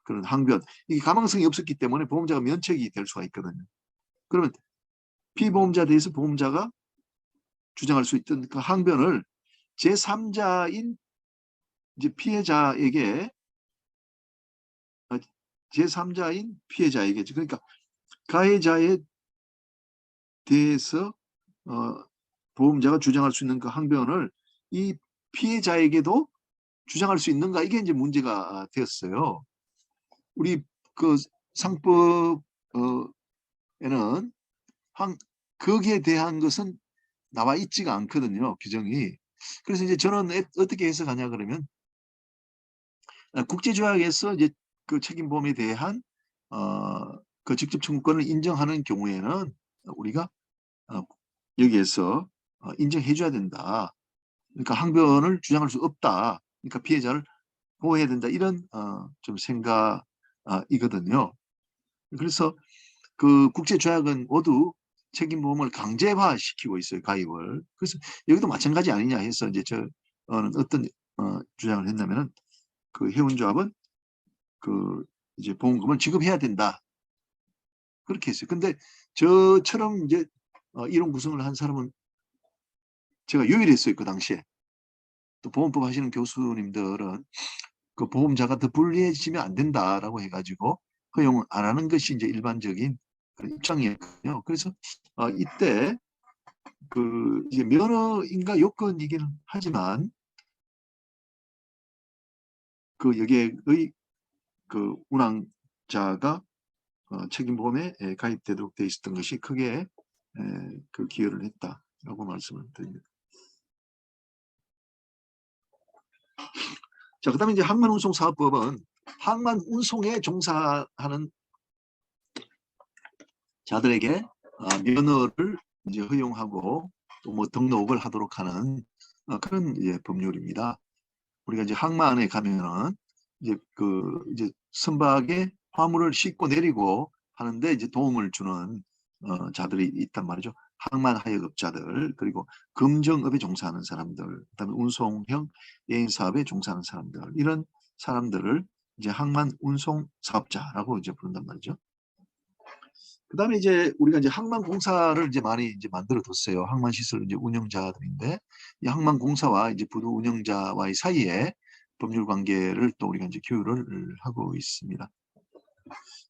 그런 항변 이게 가망성이 없었기 때문에 보험자가 면책이 될 수가 있거든요. 그러면 피보험자에 대해서 보험자가 주장할 수 있던 그 항변을 제3자인 이제 피해자에게 제3자인 피해자에게 그러니까 가해자에 대해서 보험자가 주장할 수 있는 그 항변을 이 피해자에게도 주장할 수 있는가 이게 이제 문제가 되었어요. 우리 그 상법에는 거기에 대한 것은 나와 있지가 않거든요. 규정이. 그래서 이제 저는 어떻게 해석하냐 그러면 국제조약에서 이제 그 책임보험에 대한 그 직접 청구권을 인정하는 경우에는 우리가 여기에서 인정해 줘야 된다. 그러니까 항변을 주장할 수 없다. 그러니까 피해자를 보호해야 된다. 이런 좀 생각이거든요. 그래서 그 국제조약은 모두 책임보험을 강제화시키고 있어요. 가입을. 그래서 여기도 마찬가지 아니냐 해서 이제 저는 어떤 주장을 했냐면은 그 해운조합은 그 이제 보험금을 지급해야 된다. 그렇게 했어요. 근데 저처럼 이제 이론 구성을 한 사람은 제가 유일했어요. 그 당시에. 또 보험법 하시는 교수님들은 그 보험자가 더 불리해지면 안 된다라고 해가지고 허용을 안 하는 것이 이제 일반적인 그런 입장이었거든요. 그래서 이때 그 이제 면허인가 요건이기는 하지만 그 여기에 그 운항자가 책임보험에 가입되도록 돼 있었던 것이 크게 그 기여를 했다라고 말씀을 드립니다. 자, 그다음에 이제 항만운송사업법은 항만운송에 종사하는 자들에게 면허를 이제 허용하고 또 뭐 등록을 하도록 하는 그런 이제 법률입니다. 우리가 이제 항만에 가면은 이제 선박에 화물을 싣고 내리고 하는데 이제 도움을 주는 자들이 있단 말이죠. 항만 하역업자들, 그리고 금정업에 종사하는 사람들, 그다음에 운송형 예인 사업에 종사하는 사람들, 이런 사람들을 이제 항만 운송 사업자라고 이제 부른단 말이죠. 그다음에 이제 우리가 이제 항만공사를 이제 많이 이제 만들어 뒀어요. 항만시설 이제 운영자들인데 이 항만공사와 이제 부두 운영자와의 사이에 법률 관계를 또 우리가 이제 규율을 하고 있습니다.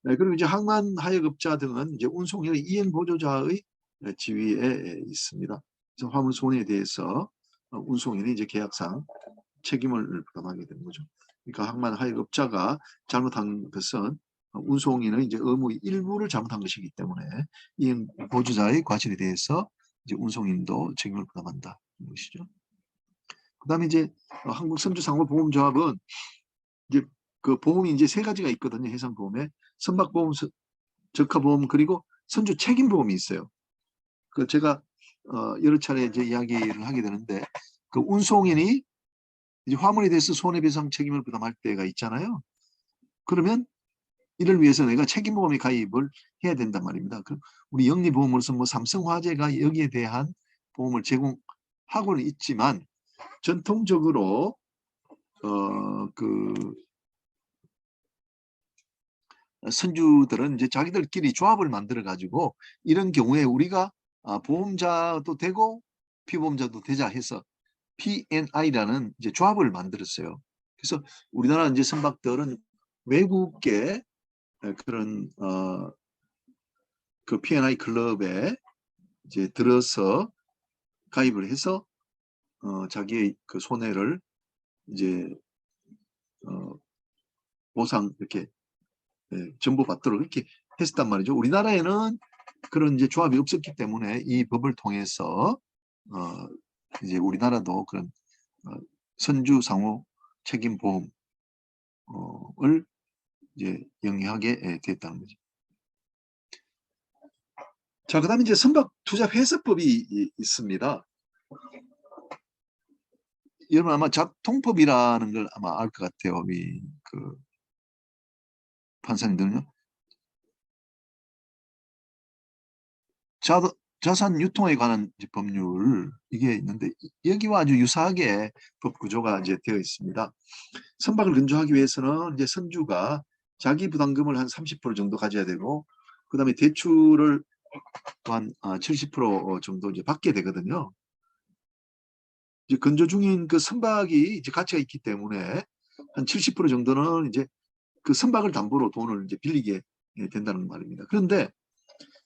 네, 그리고 이제 항만 하역업자 등은 이제 운송의 이행 보조자의 지위에 있습니다. 그래서 화물 손해에 대해서 운송인이 이제 계약상 책임을 부담하게 되는 거죠. 그러니까 항만 하역업자가 잘못한 것은 운송인의 이제 의무의 일부를 잘못한 것이기 때문에 이행 보조자의 과실에 대해서 이제 운송인도 책임을 부담한다 는 것이죠. 그다음에 이제 한국선주상호보험조합은 이제 그 보험이 이제 세 가지가 있거든요. 해상보험에 선박보험, 적하보험, 그리고 선주 책임보험이 있어요. 그 제가 여러 차례 이제 이야기를 하게 되는데 그 운송인이 이제 화물에 대해서 손해배상 책임을 부담할 때가 있잖아요. 그러면 이를 위해서 내가 책임보험에 가입을 해야 된단 말입니다. 우리 영리보험으로서 뭐 삼성화재가 여기에 대한 보험을 제공하고는 있지만 전통적으로 그 선주들은 이제 자기들끼리 조합을 만들어 가지고 이런 경우에 우리가 보험자도 되고 피보험자도 되자 해서 P&I라는 이제 조합을 만들었어요. 그래서 우리나라 이제 선박들은 외국계 그런 그 P&I 클럽에 이제 들어서 가입을 해서 자기의 그 손해를 이제 보상 이렇게 전보받도록 이렇게 했었단 말이죠. 우리나라에는 그런 이제 조합이 없었기 때문에 이 법을 통해서 이제 우리나라도 그런 선주 상호 책임 보험을 이제 영위하게 됐다는 거죠. 자, 그다음에 이제 선박 투자 회수법이 있습니다. 여러분 아마 작통법이라는 걸 아마 알 것 같아요. 우리 그 판사님들은요. 자산 유통에 관한 법률 이게 있는데 여기와 아주 유사하게 법 구조가 이제 되어 있습니다. 선박을 건조하기 위해서는 이제 선주가 자기 부담금을 한 30% 정도 가져야 되고 그다음에 대출을 한 70% 정도 이제 받게 되거든요. 이제 건조 중인 그 선박이 이제 가치가 있기 때문에 한 70% 정도는 이제 그 선박을 담보로 돈을 이제 빌리게 된다는 말입니다. 그런데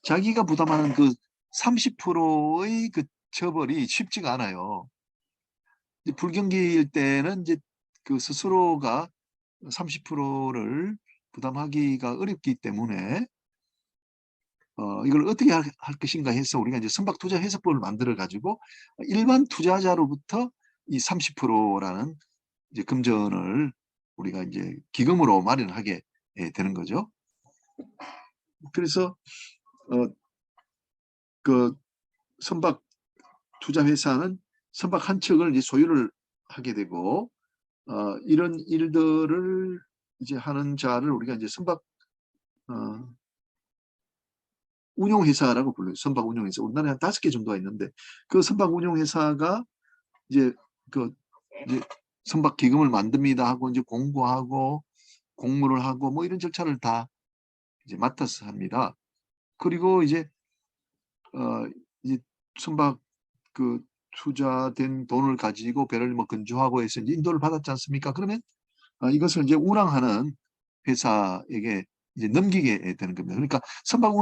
자기가 부담하는 그 30%의 그 처벌이 쉽지가 않아요. 불경기일 때는 이제 그 스스로가 30%를 부담하기가 어렵기 때문에 이걸 어떻게 할 것인가 해서 우리가 이제 선박투자회수법을 만들어 가지고 일반 투자자로부터 이 30%라는 이제 금전을 우리가 이제 기금으로 마련하게 되는 거죠. 그래서 그 선박 투자 회사는 선박 한 척을 이제 소유를 하게 되고 이런 일들을 이제 하는 자를 우리가 이제 선박 운용회사라고 불러요. 선박 운용회사. 우리나라에 한 5개 정도가 있는데 그 선박 운용회사가 이제 그 이제 선박 기금을 만듭니다 하고 이제 공고하고 공모를 하고 뭐 이런 절차를 다 이제 맡아서 합니다. 그리고 이제 이제 선박 그 투자된 돈을 가지고 배를 뭐 건조하고 해서 이제 인도를 받았지 않습니까? 그러면 이것을 이제 운항하는 회사에게 이제 넘기게 되는 겁니다. 그러니까 선박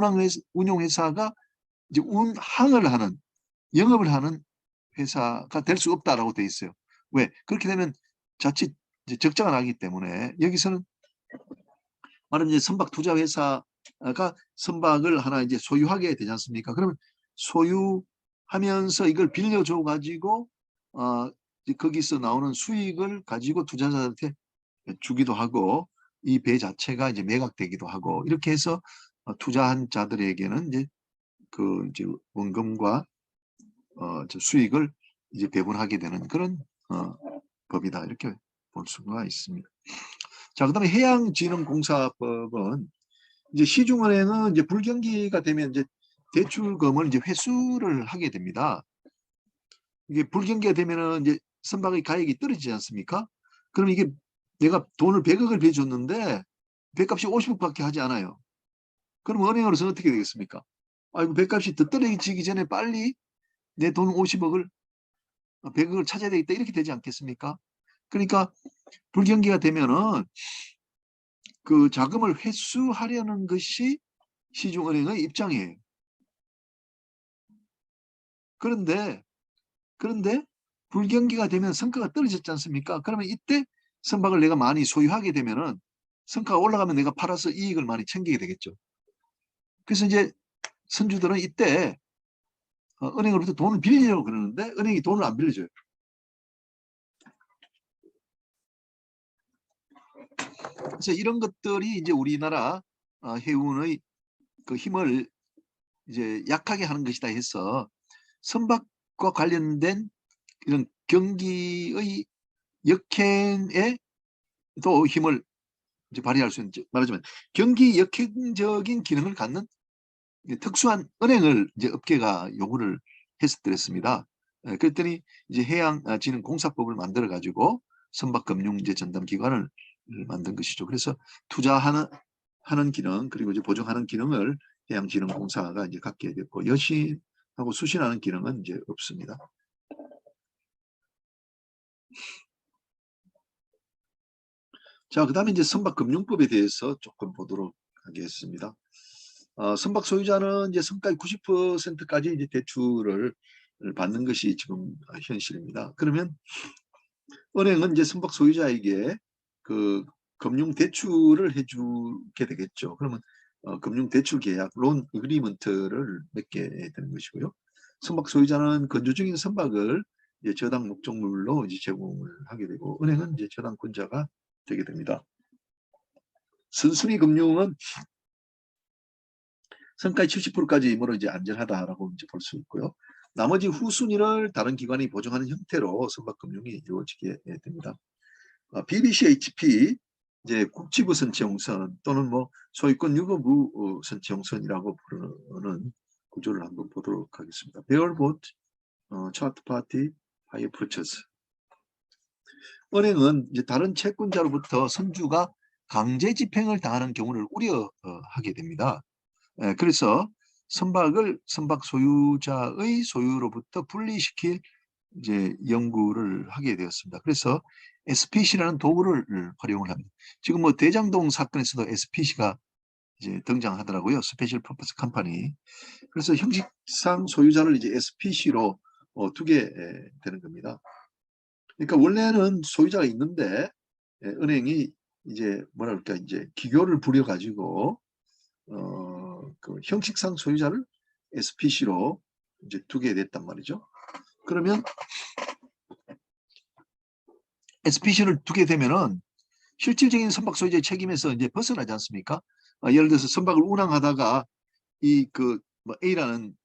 운용회사가 이제 운항을 하는 영업을 하는 회사가 될 수 없다라고 돼 있어요. 왜? 그렇게 되면 자칫 이제 적자가 나기 때문에 여기서는 말하면 이제 선박 투자 회사가 선박을 하나 이제 소유하게 되지 않습니까? 그러면 소유하면서 이걸 빌려줘 가지고 거기서 나오는 수익을 가지고 투자자한테 주기도 하고 이 배 자체가 이제 매각되기도 하고 이렇게 해서 투자한 자들에게는 이제 그 이제 원금과 수익을 이제 배분하게 되는 그런 법이다 이렇게 볼 수가 있습니다. 자, 그다음에 해양진흥공사법은 이제 시중은행은 이제 불경기가 되면 이제 대출금을 이제 회수를 하게 됩니다. 이게 불경기가 되면은 이제 선박의 가액이 떨어지지 않습니까? 그럼 이게 내가 돈을 100억을 빌려줬는데 배값이 50억밖에 하지 않아요. 그럼 은행으로서는 어떻게 되겠습니까? 아이고 배값이 더 떨어지기 전에 빨리 내 돈 50억을 100억을 찾아야 되겠다 이렇게 되지 않겠습니까? 그러니까 불경기가 되면은 그 자금을 회수하려는 것이 시중은행의 입장이에요. 그런데 불경기가 되면 성과가 떨어졌지 않습니까? 그러면 이때 선박을 내가 많이 소유하게 되면은 성과가 올라가면 내가 팔아서 이익을 많이 챙기게 되겠죠. 그래서 이제 선주들은 이때 은행으로부터 돈을 빌리려고 그러는데 은행이 돈을 안 빌려줘요. 그래서 이런 것들이 이제 우리나라 해운의 그 힘을 이제 약하게 하는 것이다 해서 선박과 관련된 이런 경기의 역행에 또 힘을 이제 발휘할 수 있는, 말하자면 경기 역행적인 기능을 갖는 특수한 은행을 이제 업계가 요구를 했었더랬습니다. 그랬더니 이제 해양진흥공사법을 만들어 가지고 선박금융 이제 전담 기관을 만든 것이죠. 그래서 투자하는 기능 그리고 이제 보증하는 기능을 해양진흥공사가 이제 갖게 됐고 여신하고 수신하는 기능은 이제 없습니다. 자, 그다음에 이제 선박금융법에 대해서 조금 보도록 하겠습니다. 선박 소유자는 이제 성가의 90%까지 이제 대출을 받는 것이 지금 현실입니다. 그러면 은행은 이제 선박 소유자에게 그 금융 대출을 해주게 되겠죠. 그러면 금융 대출 계약, 론 어그리먼트를 맺게 되는 것이고요. 선박 소유자는 건조 중인 선박을 이제 저당 목적물로 이제 제공을 하게 되고 은행은 이제 저당권자가 되게 됩니다. 선순위 금융은 성가의 70%까지 이므로 이제 안전하다라고 이제 볼 수 있고요. 나머지 후순위를 다른 기관이 보증하는 형태로 선박금융이 이루어지게 됩니다. BBCHP 이제 국지부 선체용선 또는 뭐 소유권 유거부 선체용선이라고 부르는 구조를 한번 보도록 하겠습니다. 베어보트, 차트 파티, 하이어 퍼처스. 은행은 이제 다른 채권자로부터 선주가 강제 집행을 당하는 경우를 우려하게 됩니다. 그래서 선박 소유자의 소유로부터 분리시킬 이제 연구를 하게 되었습니다. 그래서 SPC라는 도구를 활용을 합니다. 지금 뭐 대장동 사건에서도 SPC가 이제 등장하더라고요. 스페셜 퍼포스 컴퍼니. 그래서 형식상 소유자를 이제 SPC로 두게 되는 겁니다. 그러니까 원래는 소유자가 있는데 은행이 이제 뭐라 그럴까 이제 기교를 부려 가지고 그 형식상 소유자를 SPC로 이제 두게 됐단 말이죠. 그러면 SPC를 두게 되면은 실질적인 선박 소유자의 책임에서 이제 벗어나지 않습니까? 예를 들어서 선박을 운항하다가 뭐 A라는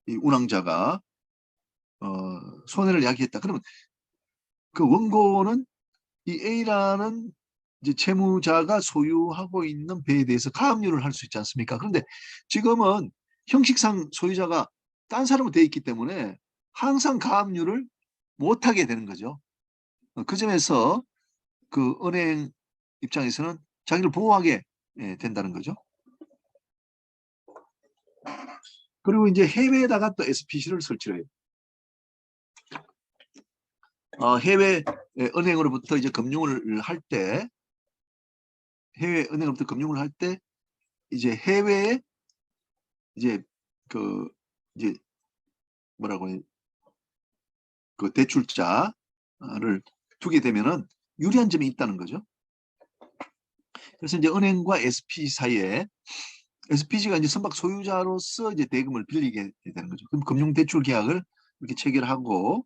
이 운항자가 손해를 야기했다. 그러면 그 원고는 이 A라는 이제 채무자가 소유하고 있는 배에 대해서 가압류를 할 수 있지 않습니까? 그런데 지금은 형식상 소유자가 딴 사람으로 되어 있기 때문에 항상 가압류를 못하게 되는 거죠. 그 점에서 그 은행 입장에서는 자기를 보호하게 된다는 거죠. 그리고 이제 해외에다가 또 SPC를 설치를 해요. 해외 은행으로부터 이제 금융을 할 때, 해외 은행으로부터 금융을 할 때 이제 해외에 이제 이제 뭐라고 해요? 그 대출자를 두게 되면은 유리한 점이 있다는 거죠. 그래서 이제 은행과 SPC 사이에 SPC가 이제 선박 소유자로서 이제 대금을 빌리게 되는 거죠. 그럼 금융대출 계약을 이렇게 체결하고,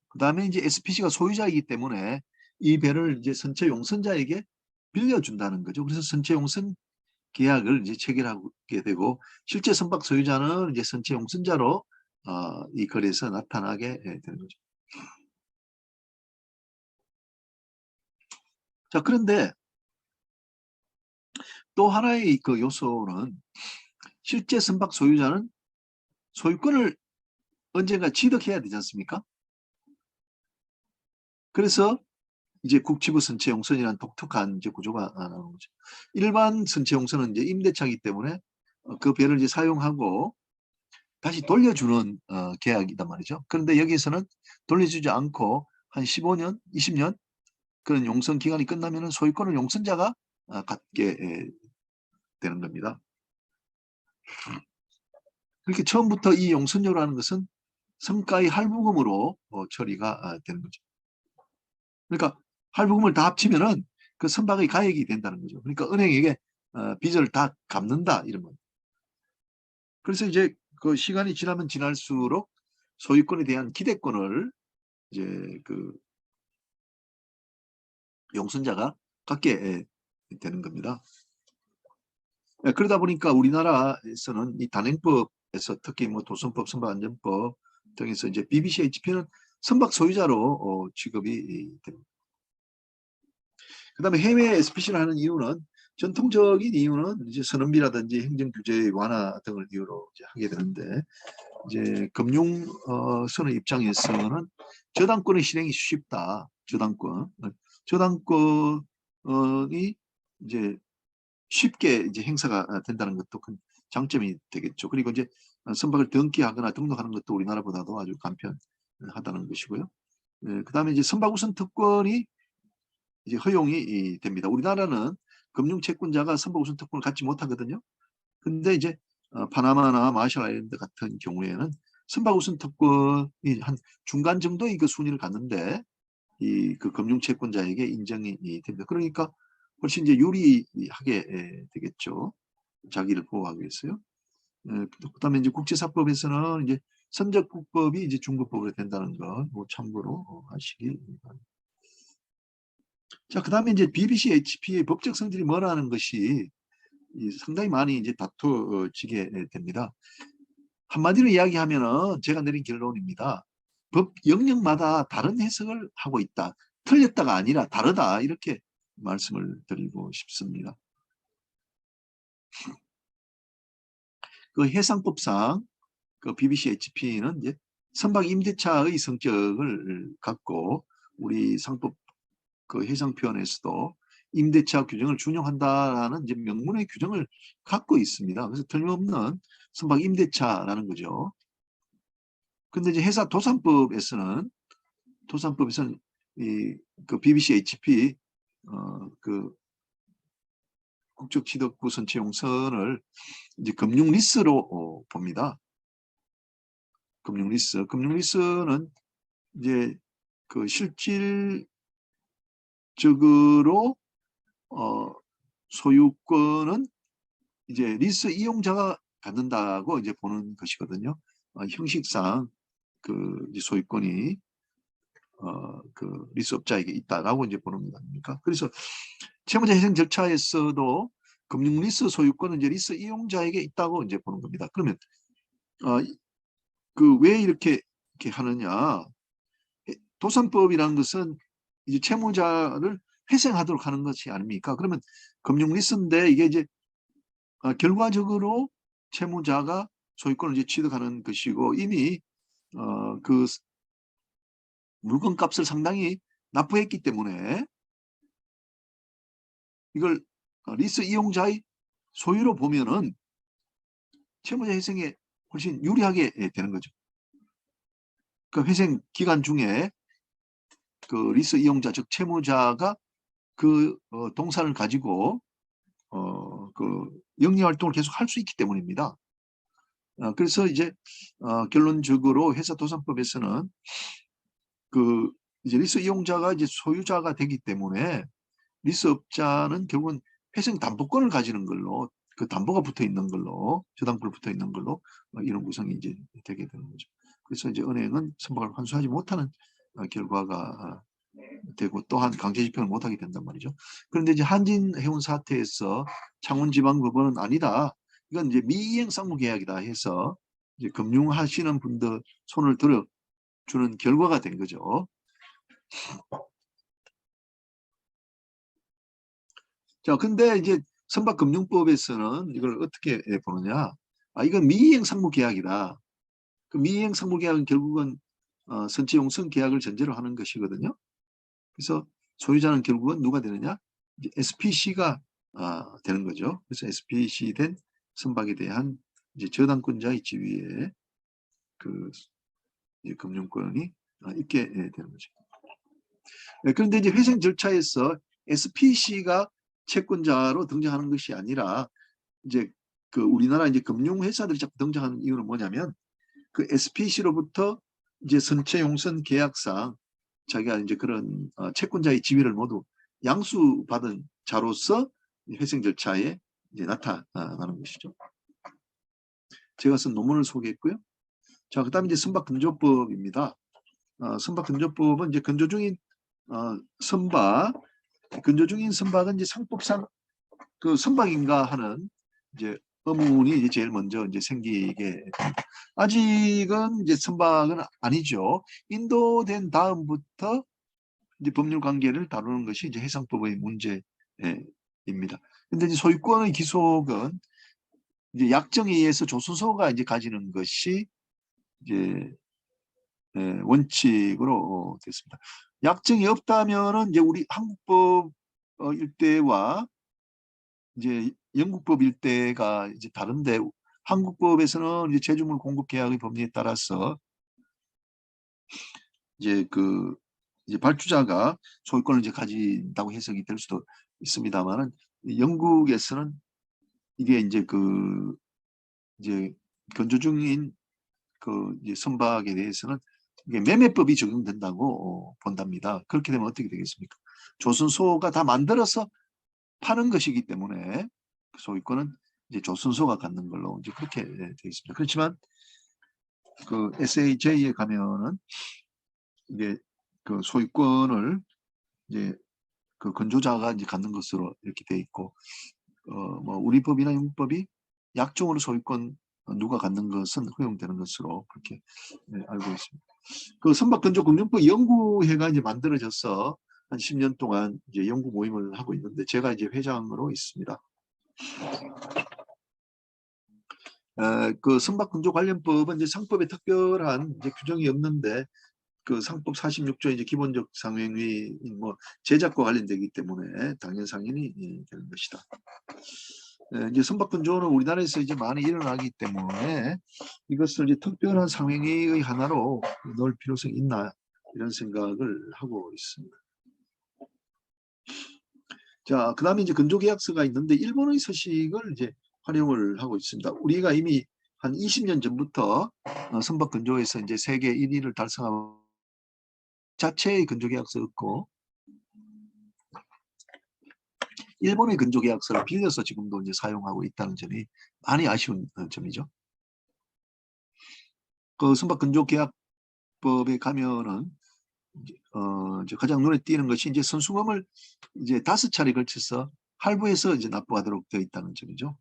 그 다음에 이제 SPC가 소유자이기 때문에 이 배를 이제 선체 용선자에게 빌려준다는 거죠. 그래서 선체 용선 계약을 이제 체결하게 되고, 실제 선박 소유자는 이제 선체 용선자로 이 거래에서 나타나게 되는 거죠. 자, 그런데 또 하나의 그 요소는 실제 선박 소유자는 소유권을 언젠가 취득해야 되지 않습니까? 그래서 이제 국지부 선체용선이라는 독특한 이제 구조가 나오는 거죠. 일반 선체용선은 이제 임대차이기 때문에 그 배를 이제 사용하고 다시 돌려주는 계약이단 말이죠. 그런데 여기서는 돌려주지 않고 한 15년, 20년 그런 용선 기간이 끝나면 소유권을 용선자가 갖게 되는 겁니다. 그렇게 처음부터 이 용선료라는 것은 성가의 할부금으로 처리가 되는 거죠. 그러니까 할부금을 다 합치면은 그 선박의 가액이 된다는 거죠. 그러니까 은행에게 빚을 다 갚는다 이런 거. 그래서 이제 그 시간이 지나면 지날수록 소유권에 대한 기대권을 이제 그 용선자가 갖게 되는 겁니다. 그러다 보니까 우리나라에서는 이 단행법에서 특히 뭐 도선법, 선박안전법 등에서 이제 BBCHP는 선박 소유자로 취급이 됩니다. 그다음에 해외 SPC를 하는 이유는 전통적인 이유는 이제 선언비라든지 행정규제 완화 등을 이유로 이제 하게 되는데, 이제 금융 선의 입장에서는 저당권의 실행이 쉽다. 저당권이 이제 쉽게 이제 행사가 된다는 것도 큰 장점이 되겠죠. 그리고 이제 선박을 등기하거나 등록하는 것도 우리나라보다도 아주 간편하다는 것이고요. 그다음에 이제 선박 우선 특권이 이제 허용이 됩니다. 우리나라는 금융채권자가 선박 우선 특권을 갖지 못하거든요. 근데 이제 파나마나 마셜 아일랜드 같은 경우에는 선박 우선 특권이 한 중간 정도의 그 순위를 갖는데 이 그 금융채권자에게 인정이 됩니다. 그러니까 훨씬 이제 유리하게 되겠죠. 자기를 보호하기 위해서요. 그다음에 이제 국제사법에서는 이제 선적국법이 이제 중국법으로 된다는 거 뭐 참고로 하시기 바랍니다. 자, 그다음에 이제 BBC HP의 법적 성질이 뭐라는 것이 상당히 많이 이제 다투지게 됩니다. 한마디로 이야기하면은 제가 내린 결론입니다. 법 영역마다 다른 해석을 하고 있다. 틀렸다가 아니라 다르다. 이렇게 말씀을 드리고 싶습니다. 그 해상법상 그 BBC HP는 이제 선박 임대차의 성격을 갖고 우리 상법 그 해상표현에서도 임대차 규정을 준용한다라는 이제 명문의 규정을 갖고 있습니다. 그래서 틀림없는 선박 임대차라는 거죠. 근데 이제 회사 도산법에서는 이 그 BBC HP 그 국적 취득부 선체 용선을 이제 금융 리스로 봅니다. 금융 리스는 이제 그 실질적으로 소유권은 이제 리스 이용자가 갖는다고 이제 보는 것이거든요. 형식상 그 소유권이 그 리스업자에게 있다라고 이제 보는 거 아닙니까? 그래서 채무자 해생 절차에서도 금융 리스 소유권은 이제 리스 이용자에게 있다고 이제 보는 겁니다. 그러면 그 왜 이렇게 하느냐? 도산법이라는 것은 이제 채무자를 회생하도록 하는 것이 아닙니까? 그러면 금융 리스인데 이게 이제 결과적으로 채무자가 소유권을 이제 취득하는 것이고 이미 그 물건값을 상당히 납부했기 때문에 이걸 리스 이용자의 소유로 보면은 채무자 회생에 훨씬 유리하게 되는 거죠. 그 회생 기간 중에 그 리스 이용자 즉 채무자가 그 동산을 가지고 그 영리 활동을 계속 할 수 있기 때문입니다. 그래서 이제 결론적으로 회사도산법에서는 그 이제 리스 이용자가 이제 소유자가 되기 때문에 리스업자는 결국은 회생 담보권을 가지는 걸로 그 담보가 붙어 있는 걸로 저당권 붙어 있는 걸로 이런 구성이 이제 되게 되는 거죠. 그래서 이제 은행은 선박을 환수하지 못하는 결과가 되고 또한 강제 집행을 못하게 된단 말이죠. 그런데 이제 한진 해운 사태에서 창원지방법원은 아니다. 이건 이제 미이행 상무계약이다 해서 이제 금융하시는 분들 손을 들어주는 결과가 된 거죠. 자, 근데 이제 선박금융법에서는 이걸 어떻게 보느냐? 이건 미이행 상무계약이다. 그 미이행 상무계약은 결국은 선체용선 계약을 전제로 하는 것이거든요. 그래서 소유자는 결국은 누가 되느냐? 이제 SPC가 되는 거죠. 그래서 SPC 된 선박에 대한 이제 저당권자의 지위에 그 이제 금융권이 있게 되는 거죠. 그런데 이제 회생 절차에서 SPC가 채권자로 등장하는 것이 아니라 이제 그 우리나라 이제 금융회사들이 자꾸 등장하는 이유는 뭐냐면 그 SPC로부터 이제 선체용선 계약상 자기가 이제 그런 채권자의 지위를 모두 양수받은 자로서 회생 절차에 이제 나타나는 것이죠. 제가 쓴 논문을 소개했고요. 자, 그다음에 이제 선박근조법입니다. 선박근조법은 이제 근조 중인 선박, 근조 중인 선박은 이제 상법상 그 선박인가 하는 이제 의문이 이제 제일 먼저 이제 생기게 아직은 이제 선박은 아니죠. 인도된 다음부터 이제 법률 관계를 다루는 것이 이제 해상법의 문제입니다. 근데 이제 소유권의 기속은 이제 약정에 의해서 조선소가 이제 가지는 것이 이제 원칙으로 됐습니다. 약정이 없다면은 이제 우리 한국법 일대와 이제 영국법 일대가 이제 다른데 한국법에서는 이제 제주물 공급 계약의 법리에 따라서 이제 그 이제 발주자가 소유권을 이제 가진다고 해석이 될 수도 있습니다만은 영국에서는 이게 이제 그 이제 건조 중인 그 이제 선박에 대해서는 이게 매매법이 적용된다고 본답니다. 그렇게 되면 어떻게 되겠습니까? 조선소가 다 만들어서 파는 것이기 때문에 소유권은 이제 조선소가 갖는 걸로 이제 그렇게 되어 있습니다. 그렇지만 그 SAJ에 가면은 이게 그 소유권을 이제 그 건조자가 이제 갖는 것으로 이렇게 돼 있고 뭐 우리 법이나 영국법이 약정으로 소유권 누가 갖는 것은 허용되는 것으로 그렇게 알고 있습니다. 그 선박건조금융법 연구회가 이제 만들어져서 한 10년 동안 이제 연구 모임을 하고 있는데 제가 이제 회장으로 있습니다. 그 선박건조 관련법은 이제 상법에 특별한 이제 규정이 없는데 그 상법 46조 이제 기본적 상행위 뭐 제작과 관련되기 때문에 당연 상행이 되는 것이다. 이제 선박건조는 우리나라에서 이제 많이 일어나기 때문에 이것을 이제 특별한 상행위의 하나로 넣을 필요성이 있나 이런 생각을 하고 있습니다. 자, 그다음에 이제 건조계약서가 있는데 일본의 서식을 이제 활용을 하고 있습니다. 우리가 이미 한 20년 전부터 선박건조에서 이제 세계 1위를 달성하고 자체의 건조계약서 없고 일본의 건조계약서를 빌려서 지금도 이제 사용하고 있다는 점이 많이 아쉬운 점이죠. 그 선박건조계약법에 가면은 이제 가장 눈에 띄는 것이 이제 선수금을 이제 5차례 걸쳐서 할부해서 이제 납부하도록 되어 있다는 점이죠.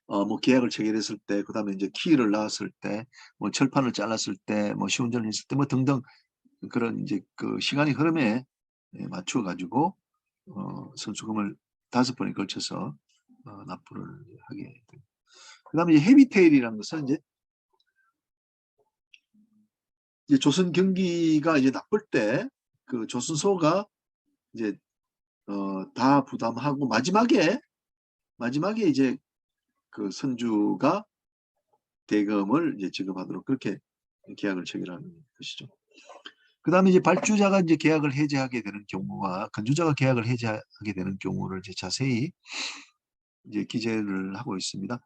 뭐 계약을 체결했을 때, 그다음에 이제 키를 낳았을 때, 뭐 철판을 잘랐을 때, 뭐 시운전을 했을 때, 뭐 등등 그런 이제 그 시간의 흐름에 맞춰 가지고 선수금을 5번에 걸쳐서 납부를 하게 됩니다. 그다음에 이제 헤비테일이라는 것은 이제 조선 경기가 이제 나쁠 때 그 조선소가 이제 다 부담하고 마지막에 이제 그 선주가 대금을 이제 지급하도록 그렇게 계약을 체결하는 것이죠. 그 다음에 이제 발주자가 이제 계약을 해제하게 되는 경우와 건조자가 계약을 해제하게 되는 경우를 이제 자세히 이제 기재를 하고 있습니다.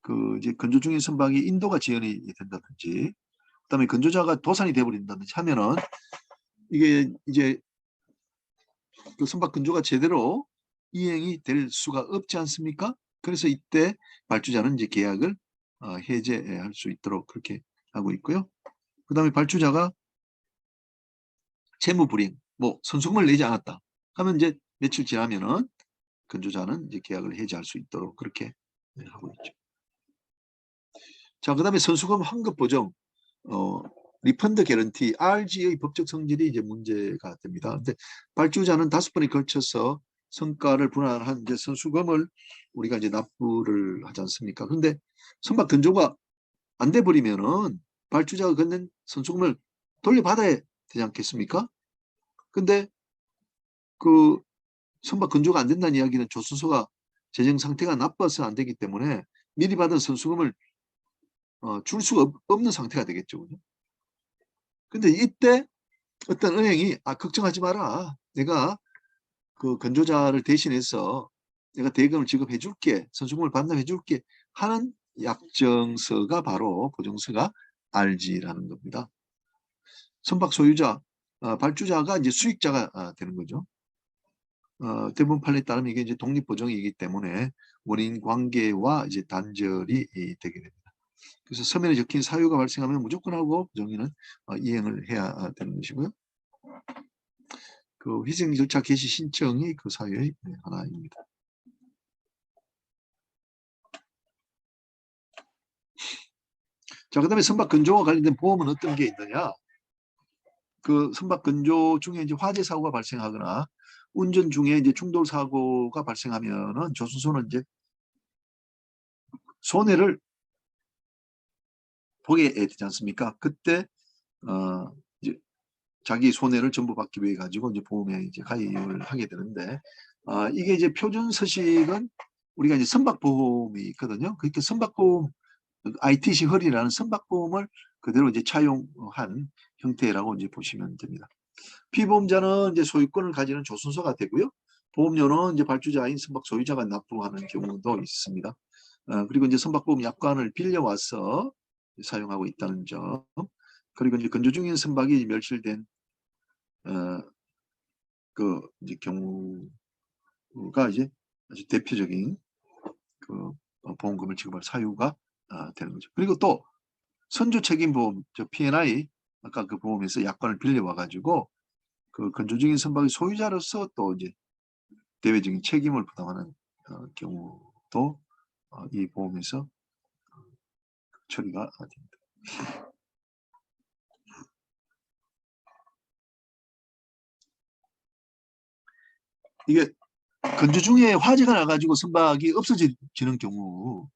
그 이제 건조 중인 선박이 인도가 지연이 된다든지, 그다음에 건조자가 도산이 돼버린다든지 하면은 이게 이제 그 선박 건조가 제대로 이행이 될 수가 없지 않습니까? 그래서 이때 발주자는 이제 계약을 해제할 수 있도록 그렇게 하고 있고요. 그다음에 발주자가 채무불이행, 뭐 선수금을 내지 않았다 하면 이제 며칠 지나면은 건조자는 이제 계약을 해지할 수 있도록 그렇게 하고 있죠. 자, 그다음에 선수금 환급 보정, 리펀드 개런티, RG의 법적 성질이 이제 문제가 됩니다. 근데 발주자는 5번에 걸쳐서 성과를 분할한 이제 선수금을 우리가 이제 납부를 하지 않습니까? 그런데 선박 건조가 안 돼 버리면은 발주자가 건넨 선수금을 돌려받아야 되지 않겠습니까? 근데 그 선박 건조가 안 된다는 이야기는 조선소가 재정 상태가 나빠서 안 되기 때문에 미리 받은 선수금을 줄 수가 없는 상태가 되겠죠. 그죠? 근데 이때 어떤 은행이 걱정하지 마라. 내가 그 건조자를 대신해서 내가 대금을 지급해 줄게. 선수금을 반납해 줄게 하는 약정서가 바로 보증서가 RG라는 겁니다. 선박 소유자, 발주자가 이제 수익자가 되는 거죠. 대부분 판례에 따르면 이게 이제 독립보정이기 때문에 원인 관계와 이제 단절이 되게 됩니다. 그래서 서면에 적힌 사유가 발생하면 무조건 하고 보정인은 이행을 해야 되는 것이고요. 그 희생 절차 개시 신청이 그 사유의 하나입니다. 자, 그다음에 선박 건조와 관련된 보험은 어떤 게 있느냐? 그 선박 건조 중에 이제 화재 사고가 발생하거나 운전 중에 이제 충돌 사고가 발생하면은 조선소는 이제 손해를 보게 되지 않습니까? 그때 이제 자기 손해를 전부 받기 위해 가지고 이제 보험에 이제 가입을 하게 되는데 이게 이제 표준 서식은 우리가 이제 선박보험이 있거든요. 그러니까 선박보험 ITC 허리라는 선박보험을 그대로 이제 차용한 형태라고 이제 보시면 됩니다. 피보험자는 이제 소유권을 가지는 조선소가 되고요. 보험료는 이제 발주자인 선박 소유자가 납부하는 경우도 있습니다. 그리고 이제 선박보험 약관을 빌려와서 사용하고 있다는 점. 그리고 이제 건조 중인 선박이 멸실된 그 이제 경우가 이제 아주 대표적인 그 보험금을 지급할 사유가 되는 거죠. 그리고 또 선주 책임 보험, 저 P&I 아까 그 보험에서 약관을 빌려와 가지고 그 건조 중인 선박의 소유자로서 또 이제 대외적인 책임을 부담하는 경우도 이 보험에서 처리가 됩니다. 이게 건조 중에 화재가 나가지고 선박이 없어지는 경우,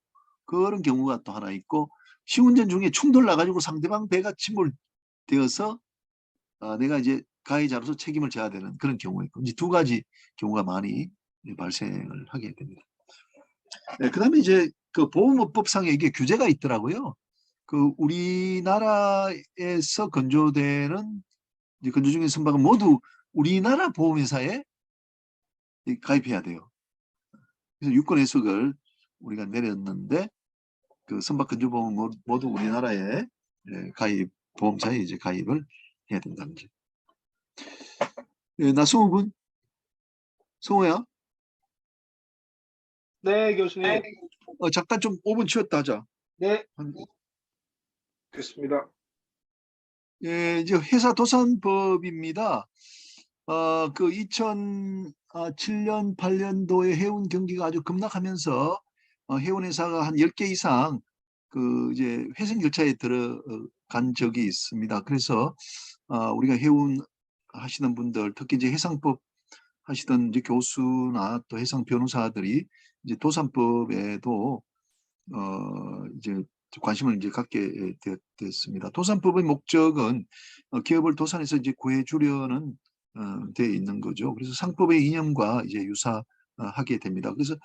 그런 경우가 또 하나 있고, 시운전 중에 충돌 나가지고 상대방 배가 침몰되어서 내가 이제 가해자로서 책임을 져야 되는 그런 경우가 있고, 이제 2가지 경우가 많이 발생을 하게 됩니다. 네, 그다음에 이제 그 보험업법상에 이게 규제가 있더라고요. 그 우리나라에서 건조되는 이제 건조 중인 선박은 모두 우리나라 보험회사에 가입해야 돼요. 그래서 유권 해석을 우리가 내렸는데 그 선박 건조보험은 모두 우리나라에 보험사에 이제 가입을 해야 된다는 점. 나성호 군, 성호야. 네, 교수님. 잠깐 좀 5분 쉬었다 하자. 네, 됐습니다. 예, 이제 회사 도산법입니다. 그 2007년, 8년도에 해운 경기가 아주 급락하면서 해운 회사가 한 10개 이상 그 이제 회생 절차에 들어간 적이 있습니다. 그래서 우리가 해운 하시는 분들, 특히 이제 해상법 하시던 이제 교수나 또 해상 변호사들이 이제 도산법에도 이제 관심을 이제 갖게 됐습니다. 도산법의 목적은 기업을 도산에서 이제 구해주려는 돼 있는 거죠. 그래서 상법의 이념과 이제 유사하게 됩니다. 그래서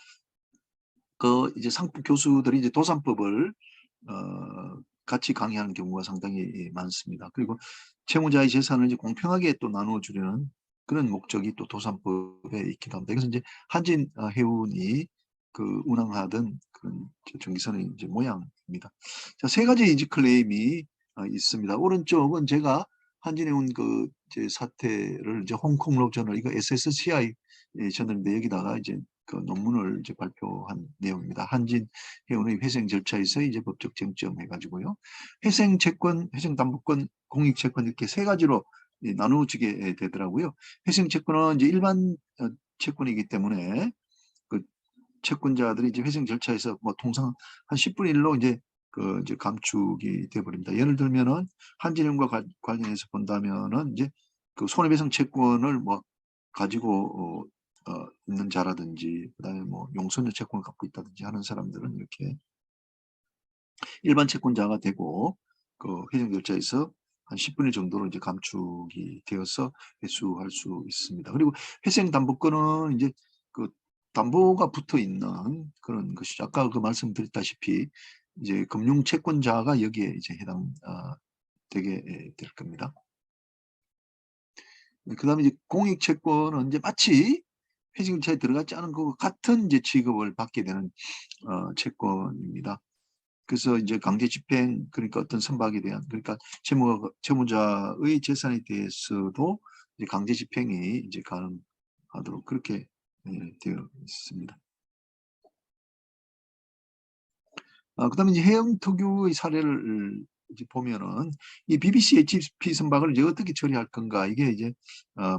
그 이제 상법 교수들이 이제 도산법을 같이 강의하는 경우가 상당히 많습니다. 그리고 채무자의 재산을 이제 공평하게 또 나눠주려는 그런 목적이 또 도산법에 있기도 합니다. 그래서 이제 한진 해운이 그 운항하던 그런 전기선의 이제 모양입니다. 자, 세 가지 이제 클레임이 있습니다. 오른쪽은 제가 한진해운 그 이제 사태를 이제 홍콩로 저널 이거 SSCI 저널인데 여기다가 이제 그 논문을 이제 발표한 내용입니다. 한진해운의 회생 절차에서 이제 법적 쟁점 해가지고요. 회생 채권, 회생 담보권, 공익 채권 이렇게 세 가지로 나누어지게 되더라고요. 회생 채권은 이제 일반 채권이기 때문에 그 채권자들이 이제 회생 절차에서 뭐 통상 한 10분의 1로 이제 감축이 되어버립니다. 예를 들면은 한진해운과 관련해서 본다면은 이제 그 손해배상 채권을 뭐 가지고 있는 자라든지 그다음에 뭐 용선료 채권을 갖고 있다든지 하는 사람들은 이렇게 일반 채권자가 되고 그 회생 절차에서 한 10분의 정도로 이제 감축이 되어서 회수할 수 있습니다. 그리고 회생 담보권은 이제 그 담보가 붙어 있는 그런 것이죠. 아까 그 말씀드렸다시피 이제 금융 채권자가 여기에 이제 되게 될 겁니다. 그다음에 이제 공익 채권은 이제 마치 회생 절차에 들어가지 않은 것 같은 이제 취급을 받게 되는 채권입니다. 그래서 이제 강제 집행 그러니까 어떤 선박에 대한 그러니까 채무자의 재산에 대해서도 이제 강제 집행이 이제 가능하도록 그렇게 되어 있습니다. 그다음에 이제 해양 특유의 사례를 이제 보면은 이 BBC HP 선박을 이제 어떻게 처리할 건가 이게 이제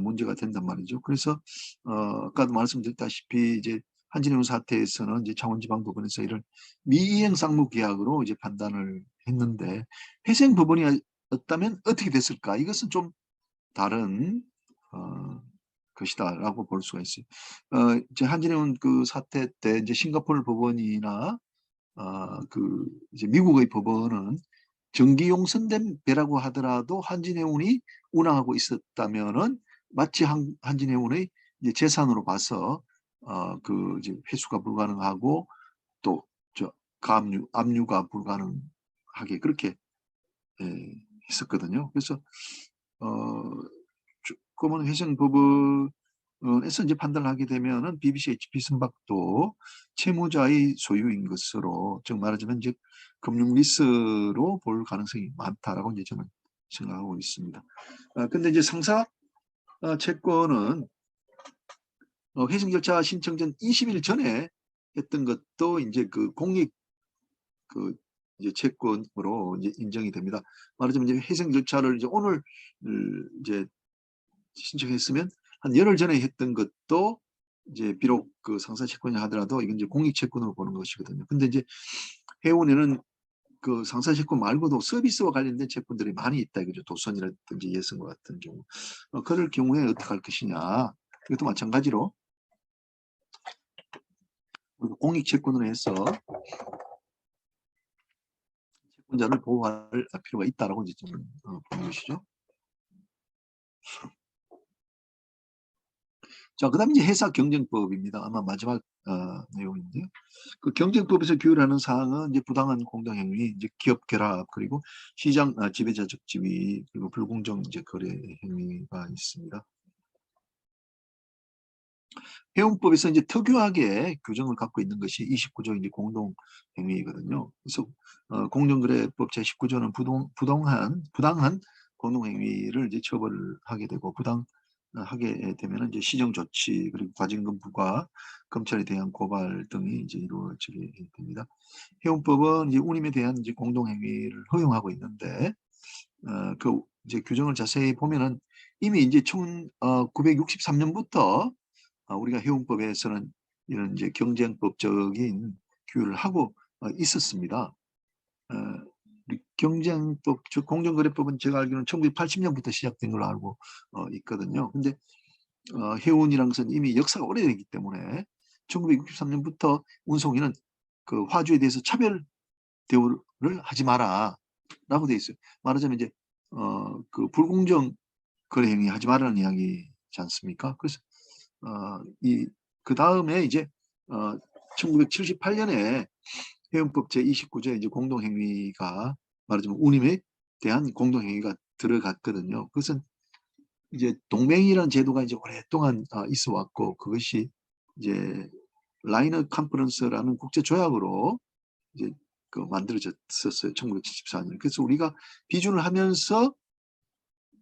문제가 된단 말이죠. 그래서 아까도 말씀드렸다시피 이제 한진해운 사태에서는 이제 창원지방법원에서 이를 미이행 상무계약으로 이제 판단을 했는데 회생 법원이었다면 어떻게 됐을까? 이것은 좀 다른 것이다라고 볼 수가 있어요. 이제 한진해운 그 사태 때 이제 싱가포르 법원이나 그 이제 미국의 법원은 전기용 선된 배라고 하더라도 한진해운이 운항하고 있었다면은 마치 한진해운의 이제 재산으로 봐서 그 이제 회수가 불가능하고 또 저 압류가 불가능하게 그렇게 했었거든요. 그래서 조금은 회생법원에서 이제 판단을 하게 되면은 BBC HP 선박도 채무자의 소유인 것으로 즉 말하자면 이제 금융 리스로 볼 가능성이 많다라고 이제 저는 생각하고 있습니다. 근데 이제 상사 채권은 회생 절차 신청 전 20일 전에 했던 것도 이제 그 공익 그 이제 채권으로 이제 인정이 됩니다. 말하자면 이제 회생 절차를 이제 오늘 이제 신청했으면 한 열흘 전에 했던 것도 이제 비록 그 상사 채권이 하더라도 이건 이제 공익 채권으로 보는 것이거든요. 근데 이제 해운에는 그 상사 채권 말고도 서비스와 관련된 채권들이 많이 있다 이거죠. 도선이라든지 예선과 같은 경우. 그럴 경우에 어떻게 할 것이냐. 이것도 마찬가지로 공익 채권으로 해서 채권자를 보호할 필요가 있다라고 이제 좀 보는 것이죠. 자, 그다음에 이제 회사 경쟁법입니다. 아마 마지막 내용인데요. 그 경쟁법에서 규율하는 사항은 이제 부당한 공동행위, 이제 기업 결합, 그리고 시장 지배자적 지위, 그리고 불공정 이제 거래 행위가 있습니다. 해운법에서 이제 특유하게 규정을 갖고 있는 것이 29조 이제 공동행위거든요. 그래서 공정거래법 제19조는 부당한 공동행위를 이제 처벌을 하게 되고 하게 되면 이제 시정조치 그리고 과징금 부과, 검찰에 대한 고발 등이 이제 이루어지게 됩니다. 해운법은 이제 운임에 대한 이제 공동행위를 허용하고 있는데 그 이제 규정을 자세히 보면은 이미 이제 1963년부터 우리가 해운법에서는 이런 이제 경쟁법적인 규율을 하고 있었습니다. 우리 경쟁법, 즉 공정거래법은 제가 알기로는 1980년부터 시작된 걸로 알고 있거든요. 근데 해운이라는 것은 이미 역사가 오래되기 때문에 1963년부터 운송인은 그 화주에 대해서 차별 대우를 하지 마라 라고 돼 있어요. 말하자면 이제 그 불공정 거래 행위 하지 말라는 이야기지 않습니까? 그래서 그 다음에 이제 1978년에 해운법 제29조에 이제 공동행위가 말하자면 운임에 대한 공동행위가 들어갔거든요. 그것은 이제 동맹이라는 제도가 이제 오랫동안 있어 왔고 그것이 이제 라이너 컨퍼런스라는 국제 조약으로 이제 그 만들어졌었어요. 1974년. 그래서 우리가 비준을 하면서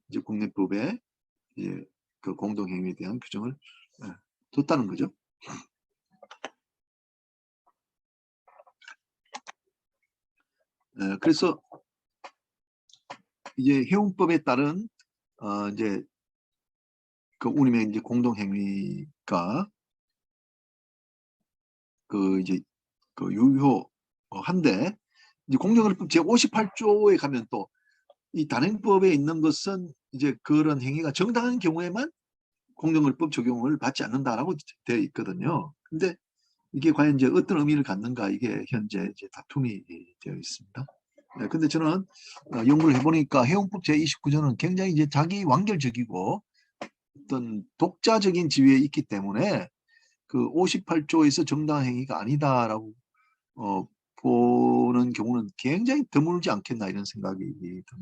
이제 국내법에 이제 그 공동행위에 대한 규정을 뒀다는 거죠. 그래서 이제 해운법에 따른 이제 그 운임의 이제 공동행위가 그 이제 그 유효한데 이제 공정거래법 제58조에 가면 또 이 단행법에 있는 것은 이제 그런 행위가 정당한 경우에만 공정거래법 적용을 받지 않는다라고 되어 있거든요. 근데 이게 과연 이제 어떤 의미를 갖는가 이게 현재 이제 다툼이 되어 있습니다. 네, 근데 저는 연구를 해보니까 해운법 제29조는 굉장히 이제 자기 완결적이고 어떤 독자적인 지위에 있기 때문에 그 58조에서 정당한 행위가 아니다라고 보는 경우는 굉장히 드물지 않겠나 이런 생각이 듭니다.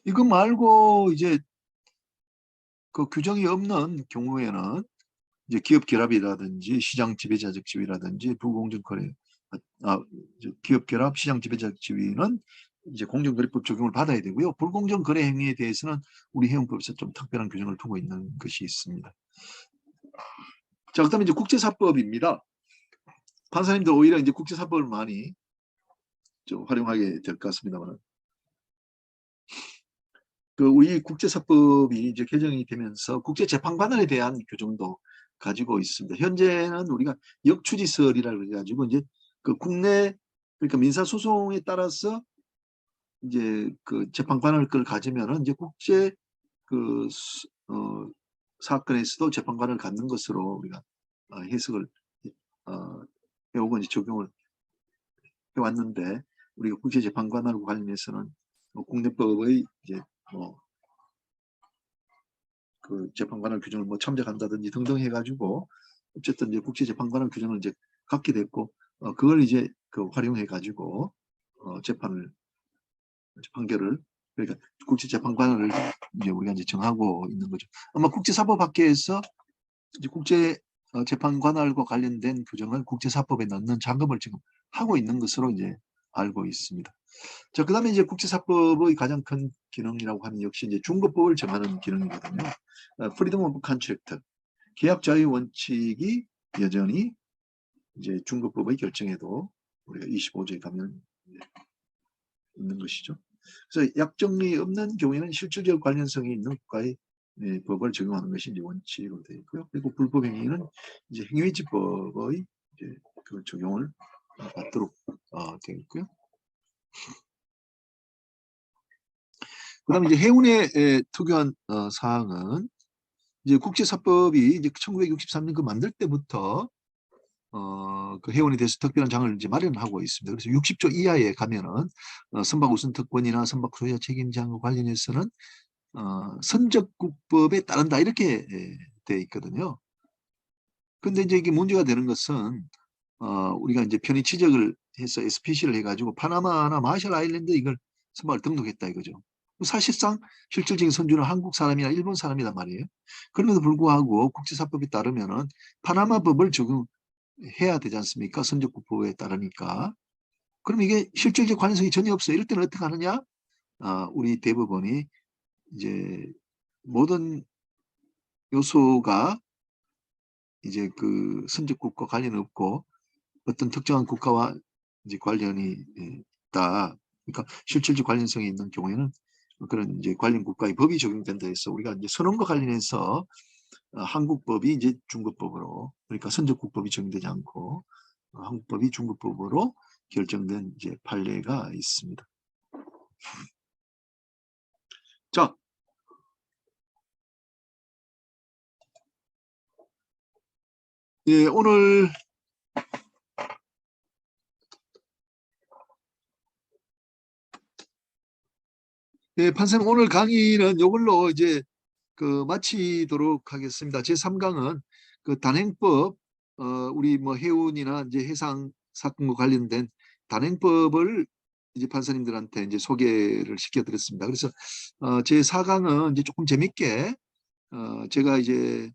이거 말고 이제 그 규정이 없는 경우에는 이제 기업 결합이라든지 시장 지배자적 지위라든지 불공정 거래, 기업 결합 시장 지배자적 지위는 이제 공정거래법 적용을 받아야 되고요. 불공정 거래 행위에 대해서는 우리 해운법에서 좀 특별한 규정을 두고 있는 것이 있습니다. 자, 그다음에 이제 국제사법입니다. 판사님들 오히려 이제 국제사법을 많이 좀 활용하게 될 것 같습니다만, 그 우리 국제사법이 이제 개정이 되면서 국제재판관에 대한 규정도 가지고 있습니다. 현재는 우리가 역추지설이라고 해가지고 이제 그 국내 그러니까 민사소송에 따라서 이제 그 재판관을 가지면은 이제 국제 그 사건에서도 재판관을 갖는 것으로 우리가 해석을 해오고 이제 적용을 해왔는데 우리가 국제재판관하고 관련해서는 국내법의 이제 그 재판관을 규정을 첨삭한다든지 등등 해가지고 어쨌든 이제 국제재판관을 규정을 이제 갖게 됐고 그걸 이제 그 활용해가지고 재판을 판결을 그러니까 국제재판관을 이제 우리가 이제 정하고 있는 거죠. 아마 국제사법학회에서 이제 국제재판관할과 관련된 규정을 국제사법에 넣는 작업을 지금 하고 있는 것으로 이제 알고 있습니다. 자, 그 다음에 이제 국제사법의 가장 큰 기능이라고 하면 역시 이제 중거법을 정하는 기능이거든요. 프리덤 오브 컨트랙트, 계약 자유 원칙이 여전히 이제 중거법의 결정에도 우리가 25조에 가면 있는 것이죠. 그래서 약정이 없는 경우에는 실질적 관련성이 있는 국가의 법을 적용하는 것이 이제 원칙으로 되어 있고요. 그리고 불법 행위는 이제 행위지법의 이제 그 적용을 받도록 되어 있고요. 그다음에 이제 해운의 특유한 사항은 이제 국제사법이 이제 1963년 그 만들 때부터 그 해운에 대해서 특별한 장을 이제 마련하고 있습니다. 그래서 60조 이하에 가면은 선박 우선 특권이나 선박 소유자 책임자와 관련해서는 선적국법에 따른다 이렇게 돼 있거든요. 근데 이제 이게 문제가 되는 것은 우리가 이제 편의 취득을 해서 SPC를 해가지고 파나마나 마셜 아일랜드 이걸 선박을 등록했다 이거죠. 사실상 실질적인 선주는 한국 사람이나 일본 사람이란 말이에요. 그럼에도 불구하고 국제사법에 따르면은 파나마법을 적용해야 되지 않습니까? 선적국법에 따르니까. 그럼 이게 실질적 관련성이 전혀 없어요. 이럴 때는 어떻게 하느냐? 우리 대법원이 이제 모든 요소가 이제 그 선적국과 관련 없고 어떤 특정한 국가와 이제 관련이 있다. 그러니까 실질적 관련성이 있는 경우에는 그런 이제 관련 국가의 법이 적용된다 해서 우리가 이제 선언과 관련해서 한국법이 이제 중국법으로, 그러니까 선적국법이 적용되지 않고 한국법이 중국법으로 결정된 이제 판례가 있습니다. 자, 예, 오늘 예, 판사님 오늘 강의는 이걸로 이제 그 마치도록 하겠습니다. 제 3강은 그 단행법, 우리 뭐 해운이나 이제 해상 사건과 관련된 단행법을 이제 판사님들한테 이제 소개를 시켜드렸습니다. 그래서 제 4강은 이제 조금 재밌게 제가 이제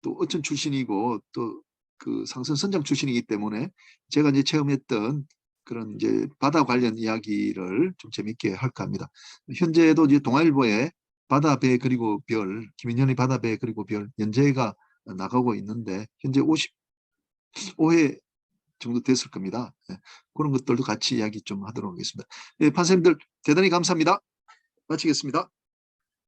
또 어촌 출신이고 또 그 상선 선장 출신이기 때문에 제가 이제 체험했던 그런 이제 바다 관련 이야기를 좀 재밌게 할까 합니다. 현재도 이제 동아일보에 바다 배 그리고 별, 김인현의 바다 배 그리고 별 연재가 나가고 있는데 현재 55회 정도 됐을 겁니다. 네, 그런 것들도 같이 이야기 좀 하도록 하겠습니다. 네, 판사님들 대단히 감사합니다. 마치겠습니다.